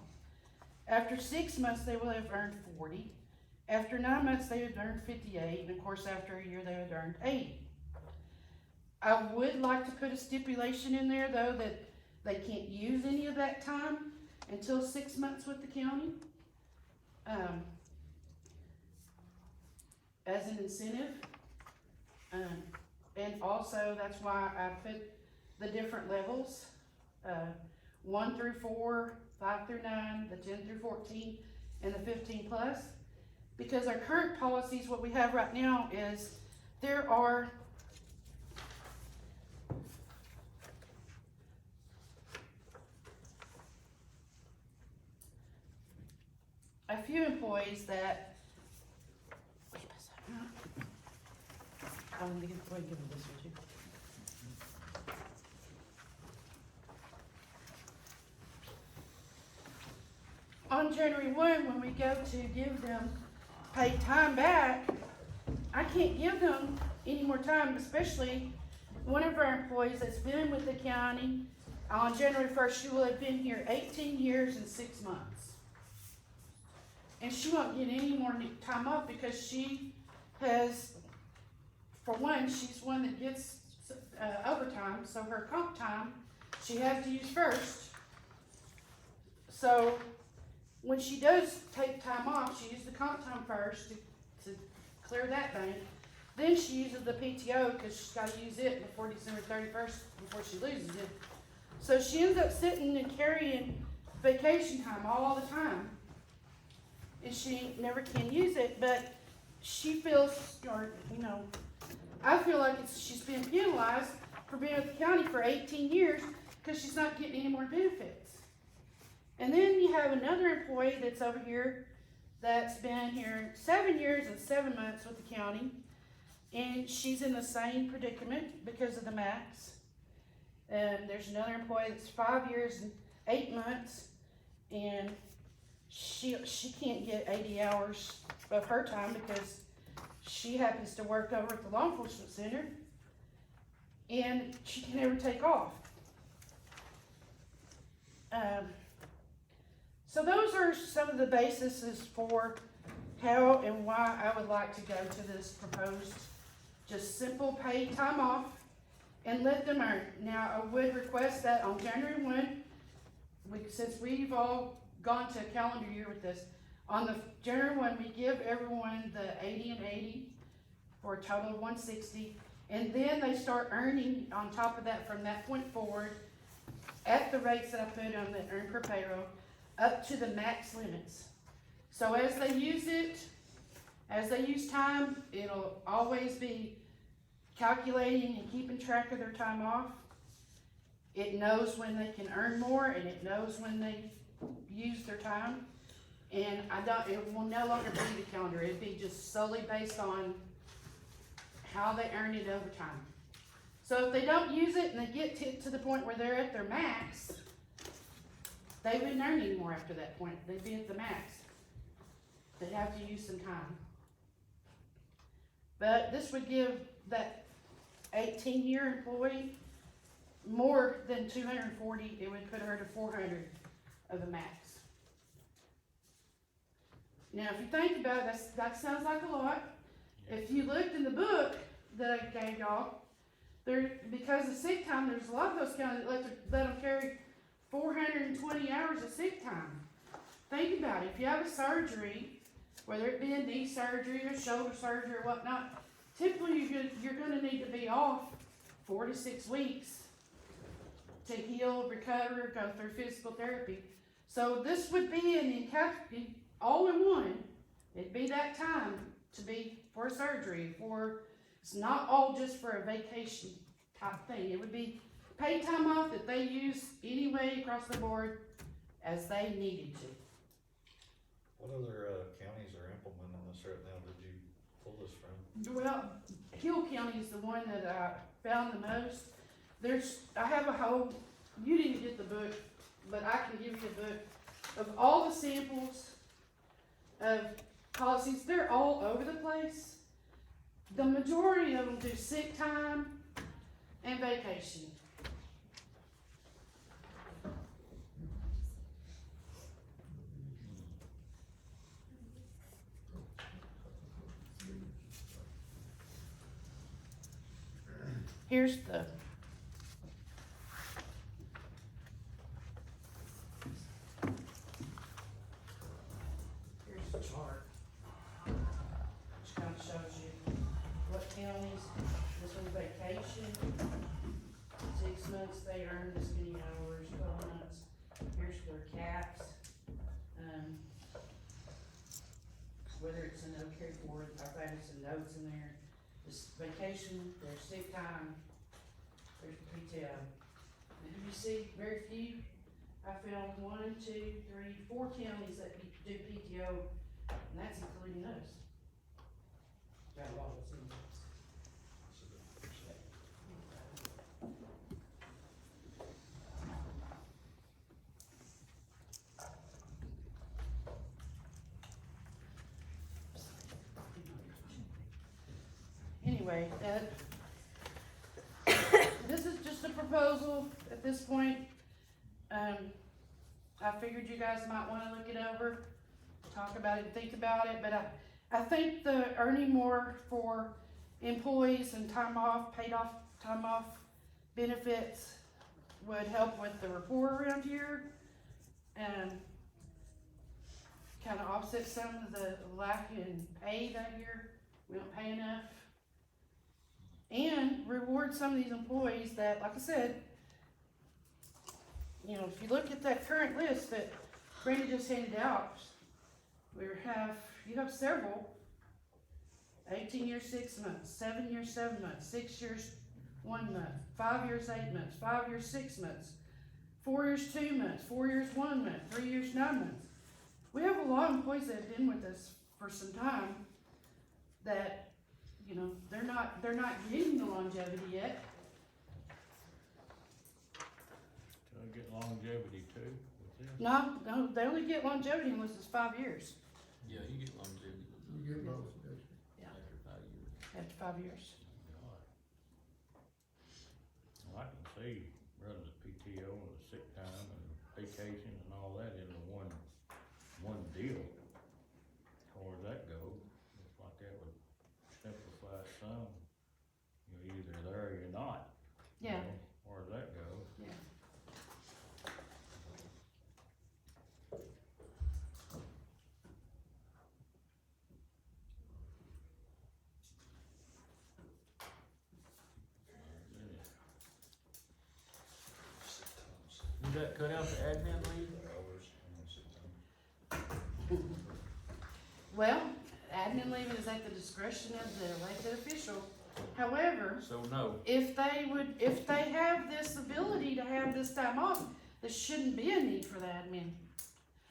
After 6 months, they will have earned 40. After 9 months, they would earn 58, and of course, after a year, they would earn 80. I would like to put a stipulation in there, though, that they can't use any of that time until 6 months with the county, as an incentive. And also, that's why I put the different levels, 1 through 4, 5 through 9, the 10 through 14, and the 15 plus. Because our current policies, what we have right now is there are a few employees that. I'm gonna give them this one too. On January 1, when we go to give them paid time back, I can't give them any more time, especially one of our employees that's been with the county. On January 1st, she will have been here 18 years and 6 months. And she won't get any more time off because she has, for one, she's one that gets overtime, so her comp time she has to use first. So when she does take time off, she uses the comp time first to clear that bank. Then she uses the PTO because she's got to use it before December 31st before she loses it. So she ends up sitting and carrying vacation time all the time. And she never can use it, but she feels, or, I feel like she's been penalized for being with the county for 18 years because she's not getting any more benefits. And then you have another employee that's over here that's been here 7 years and 7 months with the county, and she's in the same predicament because of the max. And there's another employee that's 5 years and 8 months, and she can't get 80 hours of her time because she happens to work over at the law enforcement center, and she can never take off. So those are some of the bases for how and why I would like to go to this proposed just simple paid time off and let them earn. Now, I would request that on January 1, since we've all gone to a calendar year with this, on the January 1, we give everyone the 80 and 80 for a total of 160, and then they start earning on top of that from that point forward at the rates that I put on the earn per payroll up to the max limits. So as they use it, as they use time, it'll always be calculating and keeping track of their time off. It knows when they can earn more, and it knows when they use their time. And it will no longer be the calendar. It'll be just solely based on how they earn it over time. So if they don't use it and they get to the point where they're at their max, they wouldn't earn any more after that point. They'd be at the max. They'd have to use some time. But this would give that 18-year employee more than 240. It would put her to 400 of the max. Now, if you think about it, that sounds like a lot. If you looked in the book that I gave y'all, because of sick time, there's a lot of those counties that let them carry 420 hours of sick time. Think about it. If you have a surgery, whether it be a knee surgery or shoulder surgery or whatnot, typically you're going to need to be off 4 to 6 weeks to heal, recover, go through physical therapy. So this would be all in one. It'd be that time to be for a surgery, it's not all just for a vacation type thing. It would be paid time off that they use anyway across the board as they needed to. What other counties are implementing this right now? Did you pull this from? Well, Hill County is the one that I found the most. I have a whole, you didn't get the book, but I can give you a book of all the samples of policies. They're all over the place. The majority of them do sick time and vacation. Here's the chart, which kind of shows you what counties, this one's vacation, 6 months they earn this many hours, 12 months, here's their caps, whether it's a no carry forward, I've added some notes in there, this vacation, there's sick time, there's PTO. And you see very few I found 4 counties that do PTO, and that's including us. Got a lot of CMs. Anyway, this is just a proposal at this point. I figured you guys might wanna look it over, talk about it, think about it, but I think the earning more for employees and time off, paid off, time off benefits would help with the rapport around here. Kind of offset some of the lack in pay that year. We don't pay enough. And reward some of these employees that, like I said, you know, if you look at that current list that Brady just handed out, you have several. 18 years, 6 months, 7 years, 7 months, 6 years, 1 month, 5 years, 8 months, 5 years, 6 months, 4 years, 2 months, 4 years, 1 month, 3 years, 9 months. We have a lot of employees that have been with us for some time that, you know, they're not getting the longevity yet. So I get longevity too with this? No, they only get longevity unless it's 5 years. Yeah, you get longevity You get both, don't you? after 5 years. After 5 years. God. Well, I can see running the PTO and the sick time and vacation and all that into one deal. As far as that goes, looks like that would simplify it some. You're either there or you're not. you Yeah. know, As far as that goes. Yeah. You got cut out the admin leave? Well, admin leave is at the discretion of the elected official. However, So no. if they have this ability to have this time off, there shouldn't be a need for the admin.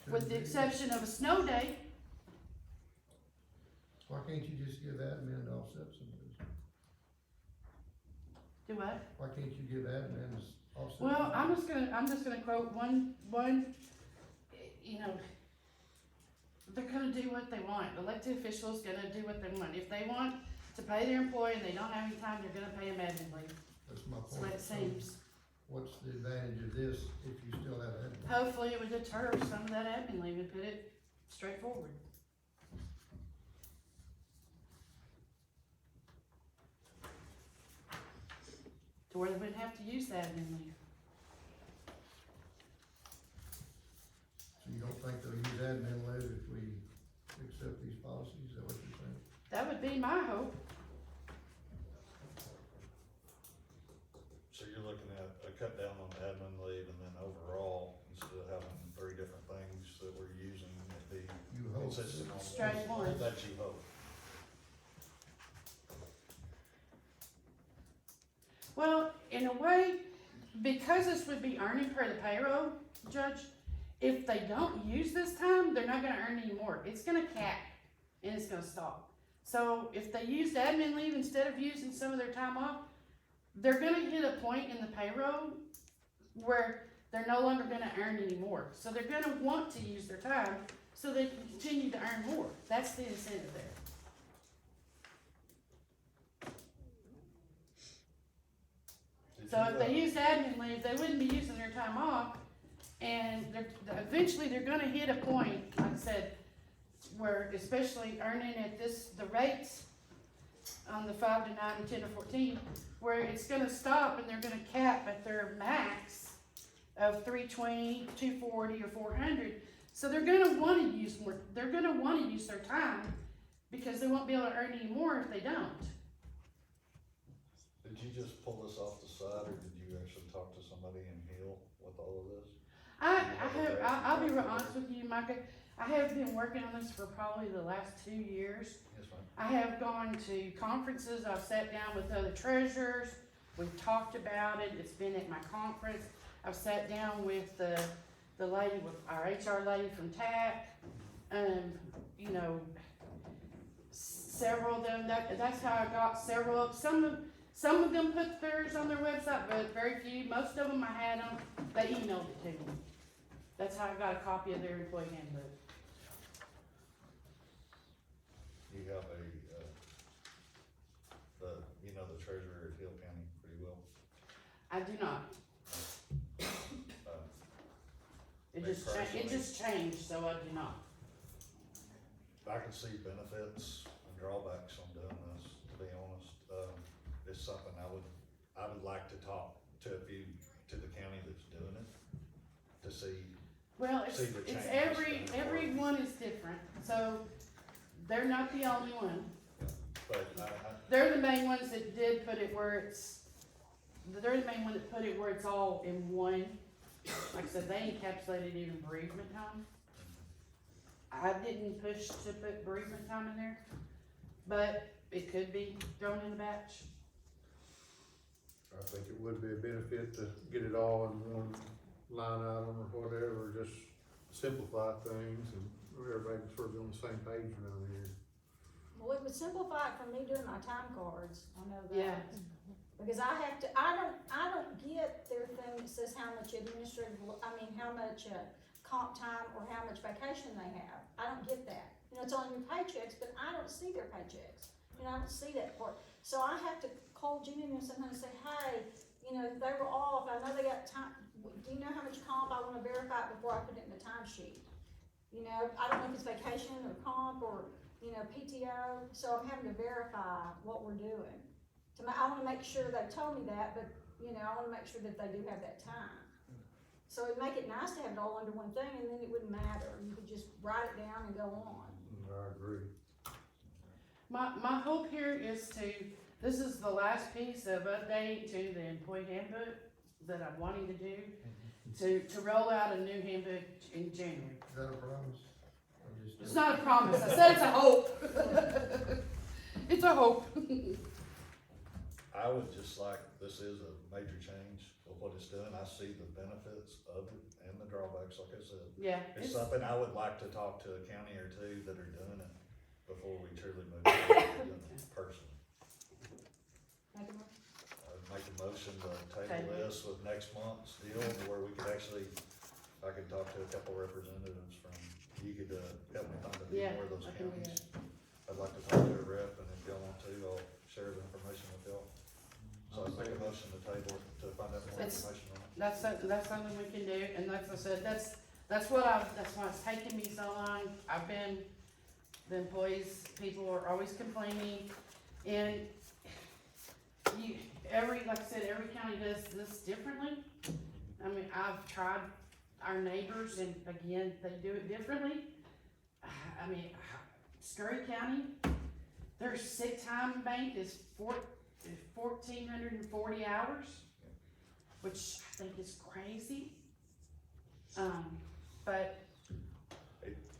With the exception of a snow day. Why can't you just give admin to offset some of this? Do what? Why can't you give admin to offset? Well, I'm just gonna quote one, you know, they're gonna do what they want. Elected officials gonna do what they want. If they want to pay their employee and they don't have any time, they're gonna pay them admin leave. That's my That's the way point. it seems. What's the advantage of this if you still have admin? Hopefully it would deter some of that admin leave and put it straightforward. To where they wouldn't have to use the admin leave. So you don't think they'll use admin leave if we accept these policies, is that what you're saying? That would be my hope. So you're looking at a cut down on admin leave and then overall, instead of having 3 different things that we're using, it'd be You hope. consistent on Straight one. that you hope. Well, in a way, because this would be earning per the payroll, Judge, if they don't use this time, they're not gonna earn any more. It's gonna cap and it's gonna stop. So if they used admin leave instead of using some of their time off, they're gonna hit a point in the payroll where they're no longer gonna earn any more. So they're gonna want to use their time so they can continue to earn more. That's the incentive there. So if they used admin leave, they wouldn't be using their time off, and eventually they're gonna hit a point, like I said, where especially earning at the rates on the 5 to 9 and 10 to 14, where it's gonna stop and they're gonna cap at their max of 320, 240, or 400. So they're gonna wanna use more, they're gonna wanna use their time, because they won't be able to earn any more if they don't. Did you just pull this off the side, or did you actually talk to somebody in Hill with all of this? I'll be real honest with you, Micah. I have been working on this for probably the last 2 years. Yes, ma'am. I have gone to conferences, I've sat down with other treasurers, we've talked about it, it's been at my conference. I've sat down with the the lady with, our HR lady from TAC, you know, several of them, that's how I got several of, some of them put theirs on their website, but very few, most of them I had them, they emailed it to me. That's how I got a copy of their employee handbook. You have the treasurer of Hill County pretty well. I do not. Me It just changed, so I do not. I can see benefits and drawbacks on doing this, to be honest. It's something I would like to talk to to the county that's doing it, to see. Well, See the it's changes going every forward. one is different, so they're not the only one. But They're the main ones that did put it where they're the main one that put it where it's all in one. Like I said, they encapsulated even bereavement time. I didn't push to put bereavement time in there, but it could be thrown in a batch. I think it would be a benefit to get it all in one line item or whatever, just simplify things and everybody can sort of be on the same page around here. Well, it would simplify it for me doing my time cards, I know that. Yeah. Because I don't get their thing that says how much how much comp time or how much vacation they have. I don't get that. You know, it's on your paychecks, but I don't see their paychecks. You know, I don't see that part. So I have to call Junior and sometimes say, hey, you know, they were off, I know they got time, do you know how much comp I wanna verify it before I put it in the timesheet? You know, I don't know if it's vacation or comp or, you know, PTO, so I'm having to verify what we're doing. I wanna make sure they told me that, but, you know, I wanna make sure that they do have that time. So it'd make it nice to have it all under one thing, and then it wouldn't matter, you could just write it down and go on. I agree. My hope here is this is the last piece of update to the employee handbook that I'm wanting to do, to roll out a new handbook in January. Is that a promise? It's not a promise, I said it's a hope. It's a hope. I would just like, this is a major change of what it's doing. I see the benefits of it and the drawbacks, like I said. Yeah. It's something I would like to talk to a county or two that are doing it before we truly move forward with doing it personally. Make a motion. I'd make a motion to table Table. this with next month's deal, where we could actually, I could talk to a couple representatives from, you could, help me find a few Yeah, more of those I can do counties. I'd like to talk to a rep, and if y'all want to, I'll share the information with y'all. So I'd make a motion to table to find out more It's- information on it. That's something we can do, and like I said, that's why it's taken me so long. The employees, people are always complaining, and like I said, every county does this differently. I mean, I've tried our neighbors, and again, they do it differently. I mean, Scurry County, their sick time bank is 1,440 hours, which I think is crazy. But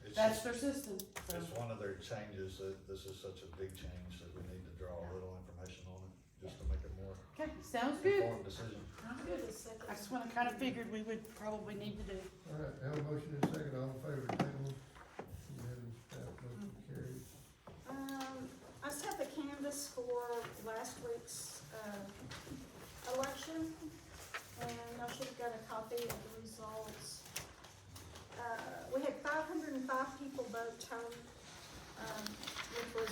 It's that's just, their system, so. it's one of their changes, that this is such a big change that we need to draw a little information on it, just to make a more Okay, sounds good. informed decision. Sounds good. I just what I kinda figured we would probably need to do. All right, have a motion and a second, all in favor, table. Unanimous, pass, motion carries. I just have the canvas for last week's, election, and I should have got a copy of the results. We had 505 people vote total, which was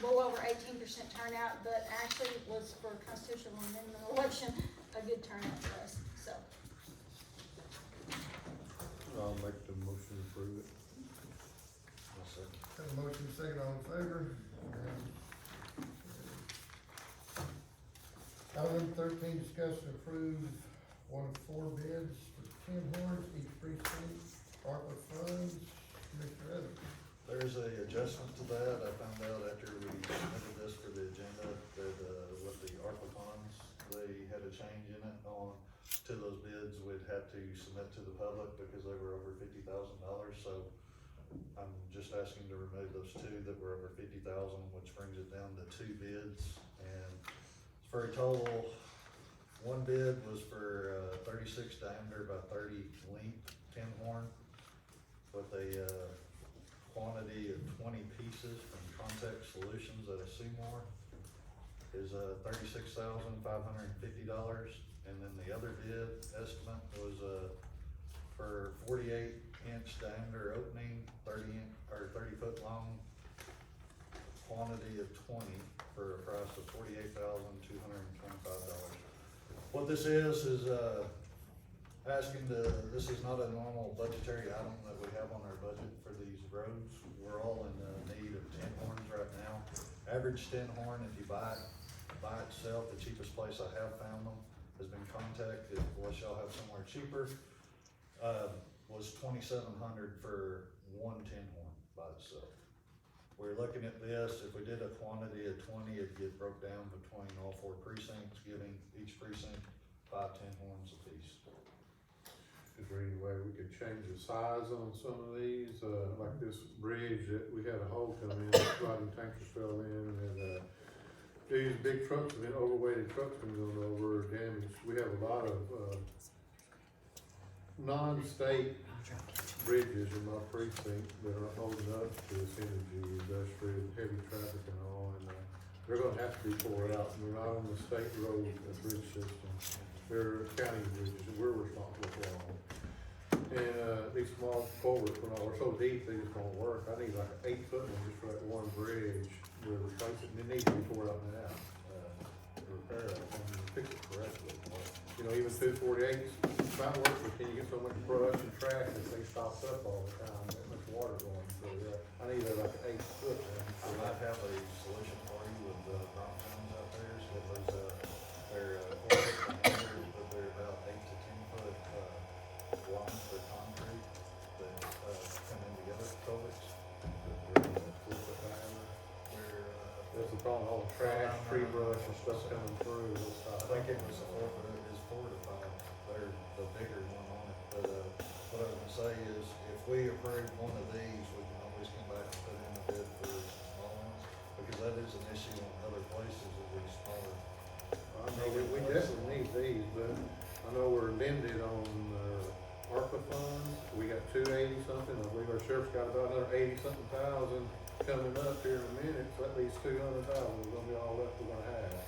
well over 18% turnout, but actually was for constitutional amendment election, a good turnout for us, so. I'll make the motion to approve it. I'll second. Have a motion and a second, all in favor? Unanimous. Item 13, discuss and approve one of 4 bids for 10 horns, each precinct, ARPA funds. Commissioner Evans. There's a adjustment to that. I found out after we submitted this for the agenda that, with the ARPA funds, they had a change in it on, to those bids, we'd have to submit to the public because they were over $50,000. So I'm just asking to remove those 2 that were over 50,000, which brings it down to 2 bids. And for a total, one bid was for 36 diameter by 30 length tin horn with a, quantity of 20 pieces from Contact Solutions out of Seymour is, $36,550. And then the other bid estimate was, for 48-inch diameter opening, 30-foot long, quantity of 20 for a price of $48,225. What this is this is not a normal budgetary item that we have on our budget for these roads. We're all in need of tin horns right now. Average tin horn, if you buy it by itself, the cheapest place I have found them has been Contact, unless y'all have somewhere cheaper, was $2,700 for one tin horn by itself. We're looking at this, if we did a quantity of 20, it'd get broke down between all 4 precincts, giving each precinct 5 tin horns apiece. Is there any way we could change the size on some of these, like this bridge that we had a hole come in, riding tankers fell in, and, these big trucks, overweighted trucks been going over or damaged. We have a lot of, non-state bridges in my precinct that are holding up to this energy, industrial, heavy traffic and all, and, they're gonna have to be poured out, and they're not on the state road bridge system. They're county bridges, and we're responsible for all. And, these small culverts, when we're so deep, they just won't work. I need like an 8-foot one just for that one bridge, to replace it, and it needs to be poured out now, to repair it, and fix it correctly. You know, even 248s, might work, but can you get so much brush and trash that they stops up all the time, that much water going through there. I need like an 8-foot one. I might have a solution for you with drop zones out there, so they're 4 foot diameter, but they're about 8 to 10 foot long for concrete that come in together, culverts. They're 4 foot diameter. That's the problem, all the trash, tree brush and stuff coming through, it'll stop. I think it was 4 foot, it is 4 to 5. They're the bigger one on it, but what I was gonna say is, if we approve one of these, we can always come back and put in a bid for some small ones, because that is an issue in other places with these smaller. I know we definitely need these, but I know we're limited on, ARPA funds. We got 280 something, I believe our sheriff's got about another 80 something thousand coming up here in a minute, so that leaves 200,000 is gonna be all left we're gonna have.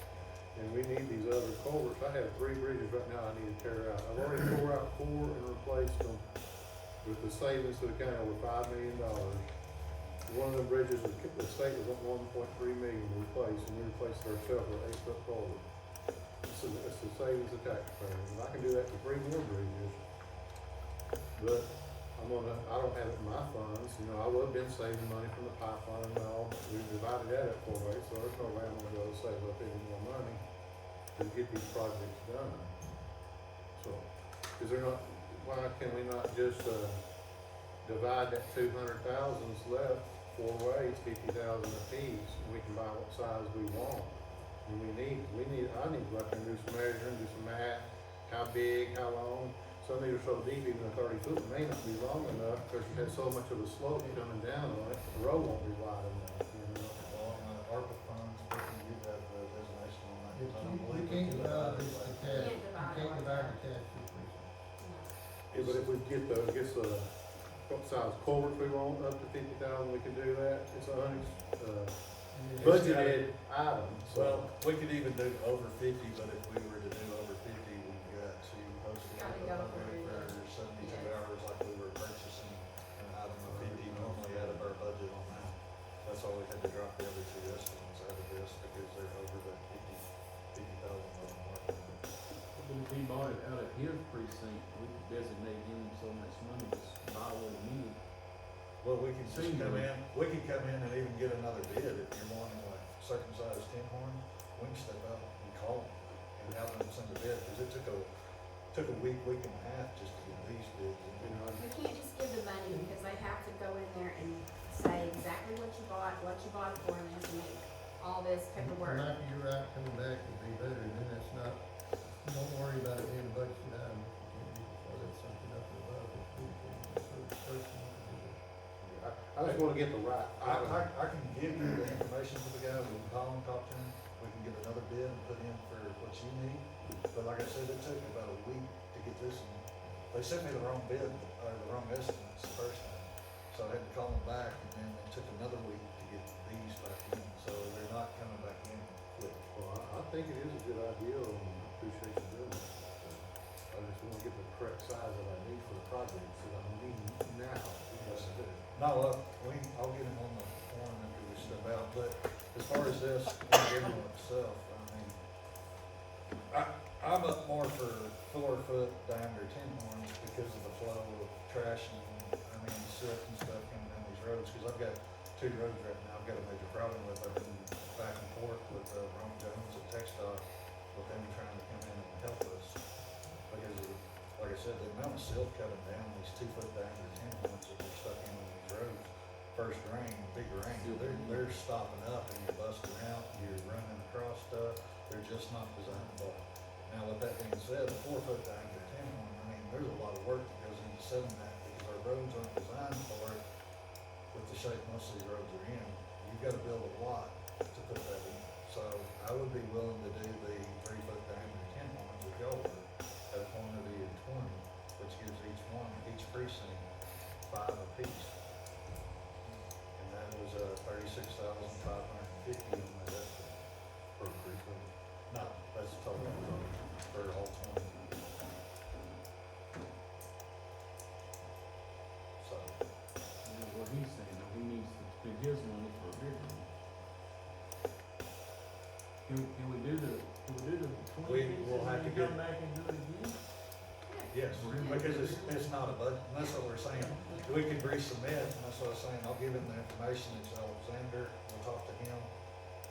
And we need these other culverts. I have 3 bridges right now I need to tear out. I've already tore out 4 and replaced them with the savings to the county over $5 million. One of the bridges, the state was at 1.3 million to replace, and we replaced it ourselves with an 8-foot culvert. It's the savings of taxpayers, and I can do that for 3 more bridges. But I don't have it in my funds, you know, I would've been saving money from the pipeline and all, we divided that up 4 ways, so there's no way I'm gonna go save up any more money to get these projects done. So, why can we not just, divide that 200,000's left 4 ways, 50,000 apiece, and we can buy what size we want? And I need to go out there and do some measuring, do some math, how big, how long. Some of these are so deep, even a 30-foot may not be long enough, because you have so much of a slope coming down on it, the road won't be wide enough, you know? Well, on the ARPA funds, we can give that designation on that. If I don't you believe we can't can divide divide this it. to cash, you Can't can't divide divide the cash to precinct. Yeah, but if we get what size culverts we want, up to 50,000, we can do that. It's a budgeted item, Well, so. we could even do over 50, but if we were to do over 50, we've got to post it Gotta go through for 72 hours like we were purchasing an item of 50 normally out of our budget on that. That's why we had to drop the other 2 estimates out of this, because they're over the 50,000 mark. But if he bought it out of his precinct, we could designate him so much money to buy what he needed. Well, we can just come in and even get another bid if you're wanting like certain size tin horn. We can step out and call them and have them send a bid, because it took a week and a half just to get these bids. You know, You can't just give the money, because they have to go in there and say exactly what you bought it for, and they have to make all this paperwork. And after you're out, coming back would be better, and then it's not, don't worry about it being a budget item if you can't, or that's something up and above, if we can, so the person can do it. I just wanna get the right item. I can give you the information for the guy, we can call him, talk to him, we can get another bid and put in for what you need. But like I said, it took about a week to get this they sent me the wrong bid, or the wrong estimates the first time. So I had to call them back, and then it took another week to get these back in, so they're not coming back in quick. Well, I think it is a good idea, and I appreciate you doing it. I just wanna get the correct size that I need for the projects that I'm needing now. Yes, I do. No, I'll get them on the form after we step out, but as far as this, one demo itself, I mean, I'm up more for 4-foot diameter tin horns because of the flow of trash and, I mean, silt and stuff coming down these roads, cause I've got 2 roads right now I've got a major problem with. I've been back and forth with, Ron Jones at TechStop, with them trying to come in and help us. Because of, like I said, the amount of silt coming down these 2-foot diameter tin horns that we're stuck in on these roads, first rain, big rain, they're stopping up and you're busting out, you're running across stuff, they're just not designed to block. Now, with that being said, the 4-foot diameter tin horn, I mean, there's a lot of work that goes into setting that, because our roads aren't designed for it with the shape most of these roads are in. You've gotta build a lot to put that in. So I would be willing to do the 3-foot diameter tin horns with y'all at a quantity of 20, which gives each precinct 5 apiece. And that was, $36,550 on that estimate. For a precinct. No, that's total for all 20. So, What he's saying, though, he needs to spend his money for a bigger one. Can we do the 20 We pieces will have and to then come get- back and do it again? yes, because it's not a budget, and that's what we're saying. We could resubmit, and that's what I was saying, I'll give him the information, it's Alexander, we'll talk to him,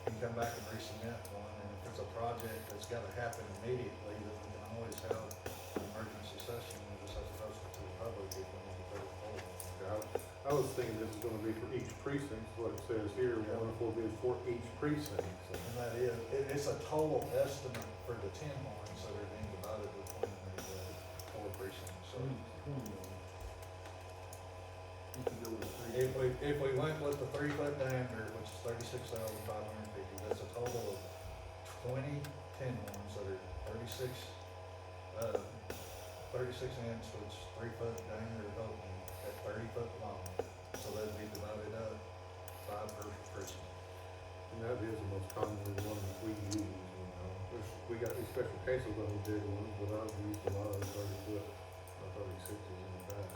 and come back and resubmit one, and if it's a project that's gotta happen immediately, then we can always have an emergency session, and just have to post it to the public if we need to put it forward. I was thinking this is gonna be for each precinct, what it says here, 1 of 4 bids for each precinct, so. And that is, it's a total estimate for the tin horns that are being divided between the 4 precincts, so. 20 of them. You could go with a 3. If we went with the 3-foot diameter, which is $36,550, that's a total of 20 tin horns that are 36 inch, which 3-foot diameter opening at 30 foot long. So that'd be divided up 5 per precinct. And that is the most commonly one that we use, you know. We got these special cases on the big ones, but I've used a lot of 30-foot, 36s in the past.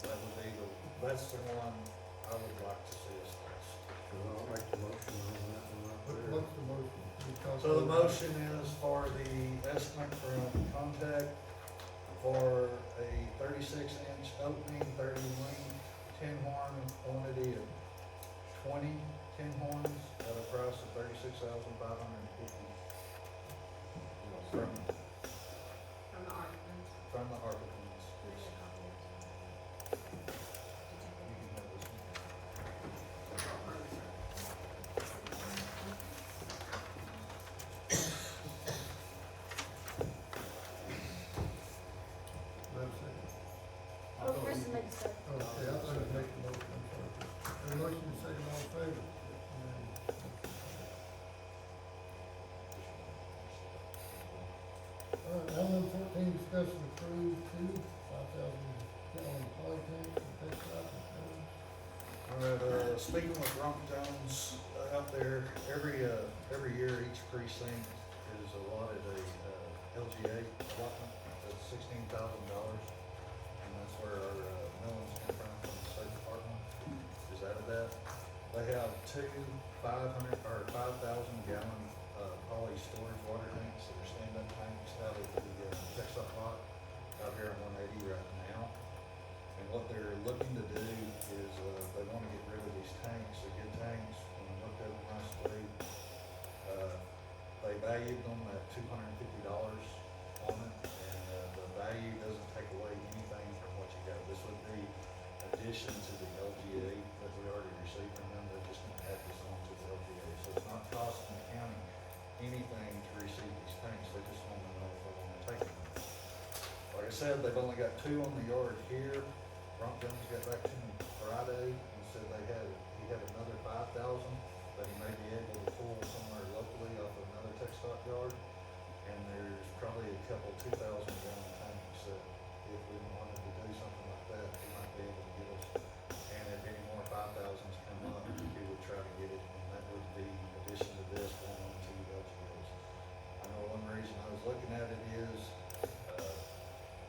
That would be that's the one I would like to see us test. So I'll make the motion on that one right there. What's the motion? So the motion is for the estimate from Contact for a 36-inch opening, 30 wing tin horn quantity of 20 tin horns at a price of $36,550 From the articles. from the Articles. There's a copy of it. You can have this one. Do I have a second? Oh, Chris made a second. Okay, I thought I'd make the motion, I'm sorry. Have a motion and second, all in favor? Alright, item 14, discuss and approve 5,000 gallon poly tanks for TechStop and Ford. Alright, speaking with Ron Jones, out there, every year, each precinct is allotted a, LGA allotment, that's $16,000. And that's where our, millings come from the state department, is out of that. They have 5,000 gallon, poly storage water tanks that are stand-up tanks out at the, TechStop lot out here on 180 right now. And what they're looking to do is, they wanna get rid of these tanks, they're good tanks, when we looked at them last week, they valued them at $250 on it, and, the value doesn't take away anything from what you got. This would be addition to the LGA that we already received from them, they're just gonna add this on to the LGA, so it's not costing the county anything to receive these tanks, they just wanna know if they wanna take them. Like I said, they've only got 2 on the yard here. Ron Jones got back to me Friday and said he had another 5,000 that he may be able to pull somewhere locally off of another TechStop yard. and there's probably a couple 2,000 gallon tanks that if we wanted to do something like that, he might be able to get us. And if any more 5,000s come up, he would try to get it, and that would be addition to this, 1 on 2 LGOs. I know one reason I was looking at it is,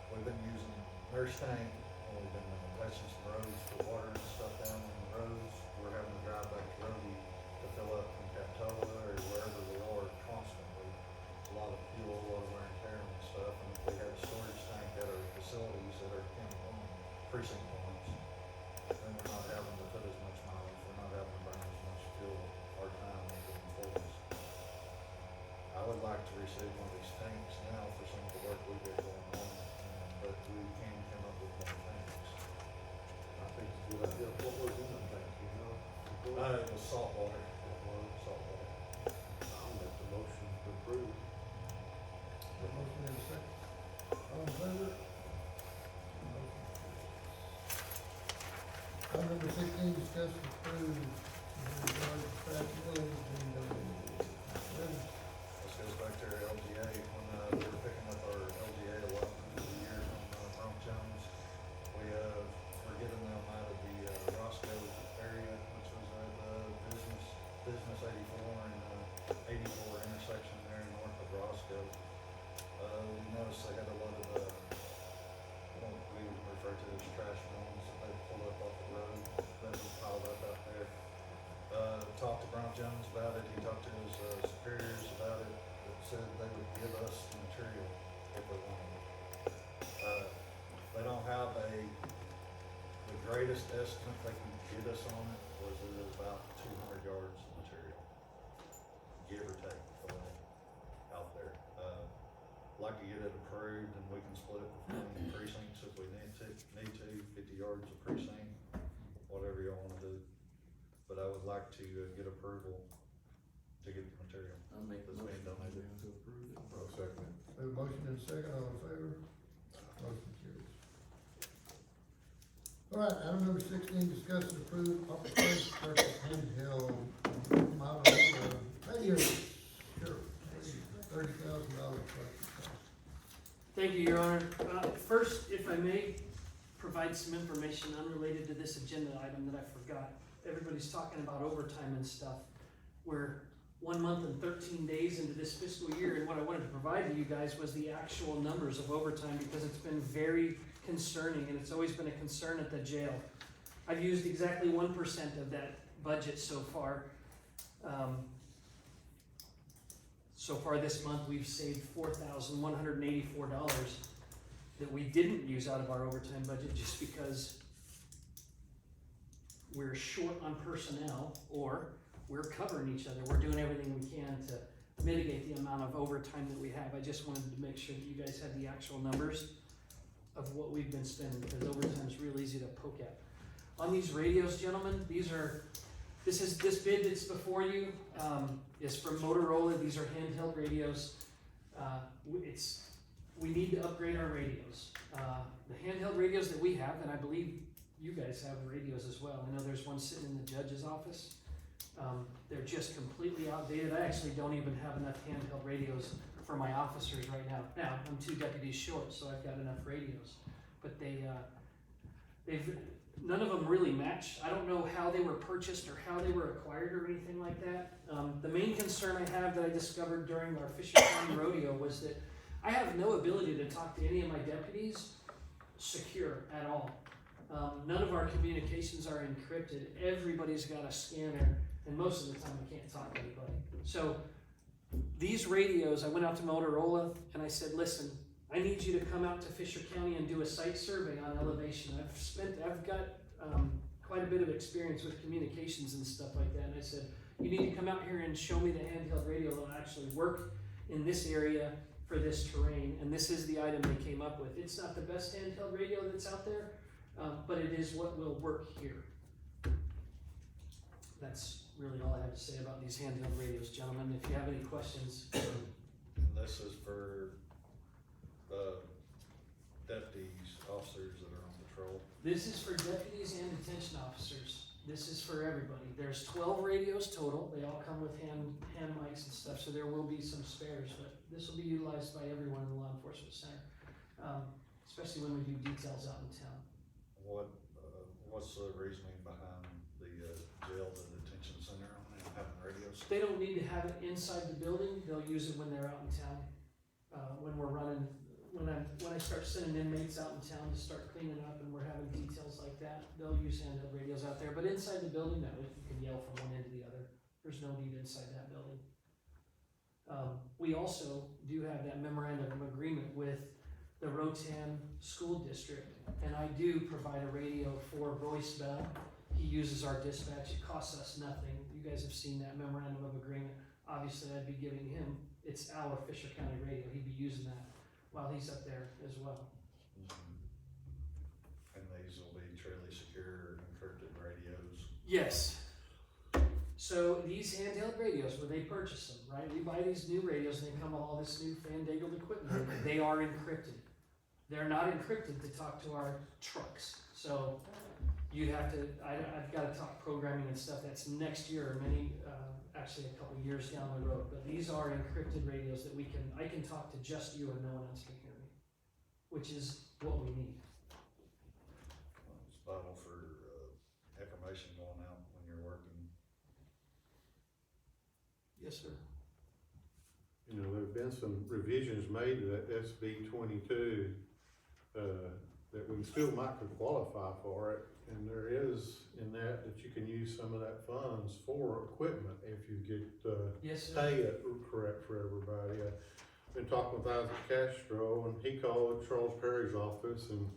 we've been using nurse tank, and we've been touching some roads for water and stuff down on the roads. We're having to drive back to Roby to fill up from Capitola or wherever we are constantly. A lot of fuel, a lot of wear and tear and stuff, and if we had a storage tank at our facilities that are precinct points, then we're not having to put as much mileage, we're not having to burn as much fuel our time going forward. I would like to receive one of these tanks now for some of the work we've got going on, but we can come up with more tanks. I think it's a good idea. What was in them tanks, you know? It was salt water. Salt water. I'll make the motion to approve. A motion and a second. All in favor? Motion carries. Item number 16, discuss and approve in regard to trash millings being donated. This goes back to our LGA, when, we were picking up our LGA allotment for the year on, Bronx Jones. We're giving them out of the, Roscoe area, which was at, business 84 and, 84 intersection there north of Roscoe. We noticed they had a lot of, what we refer to as trash melons that they pulled up off the road, that was piled up out there. Talked to Bronx Jones about it, he talked to his, superiors about it, that said they would give us the material if we wanted it. They don't have the greatest estimate they can get us on it was it is about 200 yards of material, give or take, out there. Like to get it approved and we can split it between precincts if we need to, 50 yards of precinct, whatever y'all wanna do. But I would like to get approval to get the material. I'll make the That's being motion donated. to approve it. I'll second it. We have a motion and a second, all in favor? Motion carries. All right, item number 16, discuss and approve opportunity to purchase handheld model radio. Sure, $30,000 purchase cost. Thank you, Your Honor. First, if I may, provide some information unrelated to this agenda item that I forgot. Everybody's talking about overtime and stuff. We're 1 month and 13 days into this fiscal year, and what I wanted to provide to you guys was the actual numbers of overtime, because it's been very concerning, and it's always been a concern at the jail. I've used exactly 1% of that budget so far. So far this month, we've saved $4,184 that we didn't use out of our overtime budget just because we're short on personnel, or we're covering each other. We're doing everything we can to mitigate the amount of overtime that we have. I just wanted to make sure that you guys had the actual numbers of what we've been spending, because overtime is real easy to poke at. On these radios, gentlemen, this bid that's before you is from Motorola. These are handheld radios. We need to upgrade our radios. The handheld radios that we have, and I believe you guys have radios as well. I know there's one sitting in the judge's office. They're just completely outdated. I actually don't even have enough handheld radios for my officers right now. Now, I'm 2 deputies short, so I've got enough radios. But none of them really match. I don't know how they were purchased or how they were acquired or anything like that. The main concern I have that I discovered during our Fisher County rodeo was that I have no ability to talk to any of my deputies secure at all. None of our communications are encrypted. Everybody's got a scanner, and most of the time I can't talk to anybody. So these radios, I went out to Motorola and I said, listen, I need you to come out to Fisher County and do a site survey on elevation. I've got quite a bit of experience with communications and stuff like that. And I said, you need to come out here and show me the handheld radio that will actually work in this area for this terrain. And this is the item they came up with. It's not the best handheld radio that's out there, but it is what will work here. That's really all I have to say about these handheld radios, gentlemen. If you have any questions. This is for deputies, officers that are on patrol. This is for deputies and detention officers. This is for everybody. There's 12 radios total. They all come with hand mics and stuff, so there will be some spares, but this will be utilized by everyone in the law enforcement center, especially when we do details out in town. What's the reasoning behind the jail, the detention center and having radios? They don't need to have it inside the building. They'll use it when they're out in town. When we're running, when I start sending inmates out in town to start cleaning up and we're having details like that, they'll use handheld radios out there. But inside the building, no, you can yell from one end to the other. There's no need inside that building. We also do have that memorandum of agreement with the Rotan School District, and I do provide a radio for Royce Bell. He uses our dispatch. It costs us nothing. You guys have seen that memorandum of agreement. Obviously, I'd be giving him, it's our Fisher County radio. He'd be using that while he's up there as well. And these will be truly secure encrypted radios? Yes. So these handheld radios, when they purchase them, right, we buy these new radios and they come with all this new fandangled equipment. They are encrypted. They're not encrypted to talk to our trucks. So you'd have to, I've got to talk programming and stuff. That's next year or actually a couple years down the road. But these are encrypted radios that I can talk to just you and no one else can hear me, which is what we need. It's vital for information going out when you're working. Yes, sir. You know, there've been some revisions made to that SB 22, that we still might could qualify for it. And there is in that you can use some of that funds for equipment if you get, Yes, sir. pay it correct for everybody. I've been talking with Isaac Castro and he called Charles Perry's office and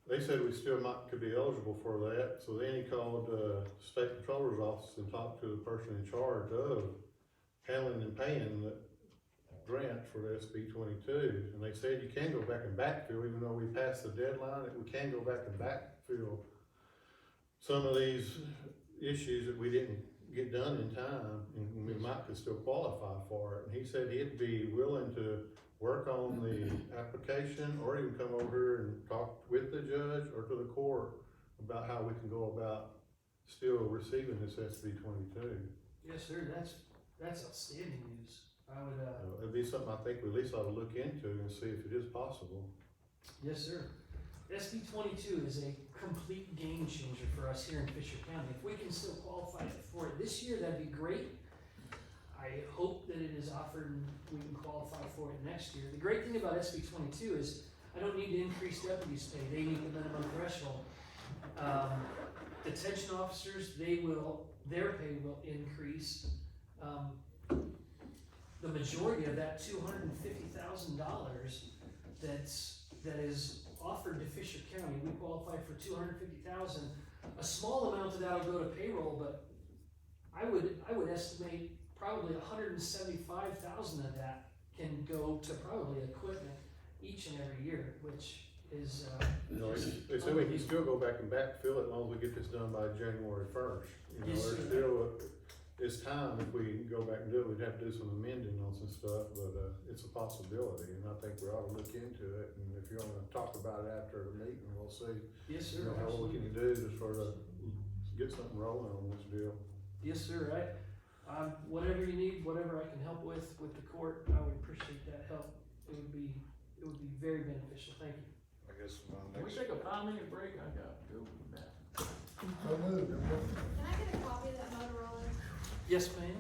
they said we still could be eligible for that. So then he called, State Controller's office and talked to the person in charge of handling and paying the grant for the SB 22, and they said you can go back and backfill, even though we passed the deadline, that we can go back and backfill some of these issues that we didn't get done in time, and we might could still qualify for it. And he said he'd be willing to work on the application, or even come over here and talk with the judge or to the court about how we can go about still receiving this SB 22. Yes, sir. That's outstanding news. I would, It'd be something I think we at least ought to look into and see if it is possible. yes, sir. SB 22 is a complete game changer for us here in Fisher County. If we can still qualify for it this year, that'd be great. I hope that it is offered and we can qualify for it next year. The great thing about SB 22 is I don't need to increase deputies' pay. They meet the minimum threshold. Detention officers, their pay will increase. The majority of that $250,000 that is offered to Fisher County, we qualify for $250,000. A small amount of that will go to payroll, but I would estimate probably $175,000 of that can go to probably equipment each and every year, which is They said we can still go back and backfill it as long as we get this done by January 1st. Yes, There's sir. still, it's time if we go back and do it, we'd have to do some amending on some stuff, but, it's a possibility, and I think we ought to look into it, and if you wanna talk about it after the meeting, we'll see. yes, You sir. know, how we can do to sort of get something rolling on this deal. Yes, sir. Whatever you need, whatever I can help with the court, I would appreciate that help. It would be very beneficial. Thank you. I guess my Can we next, take a 5-minute break? I got to go with that. So moved. Can I get a copy of that Motorola? Yes, ma'am.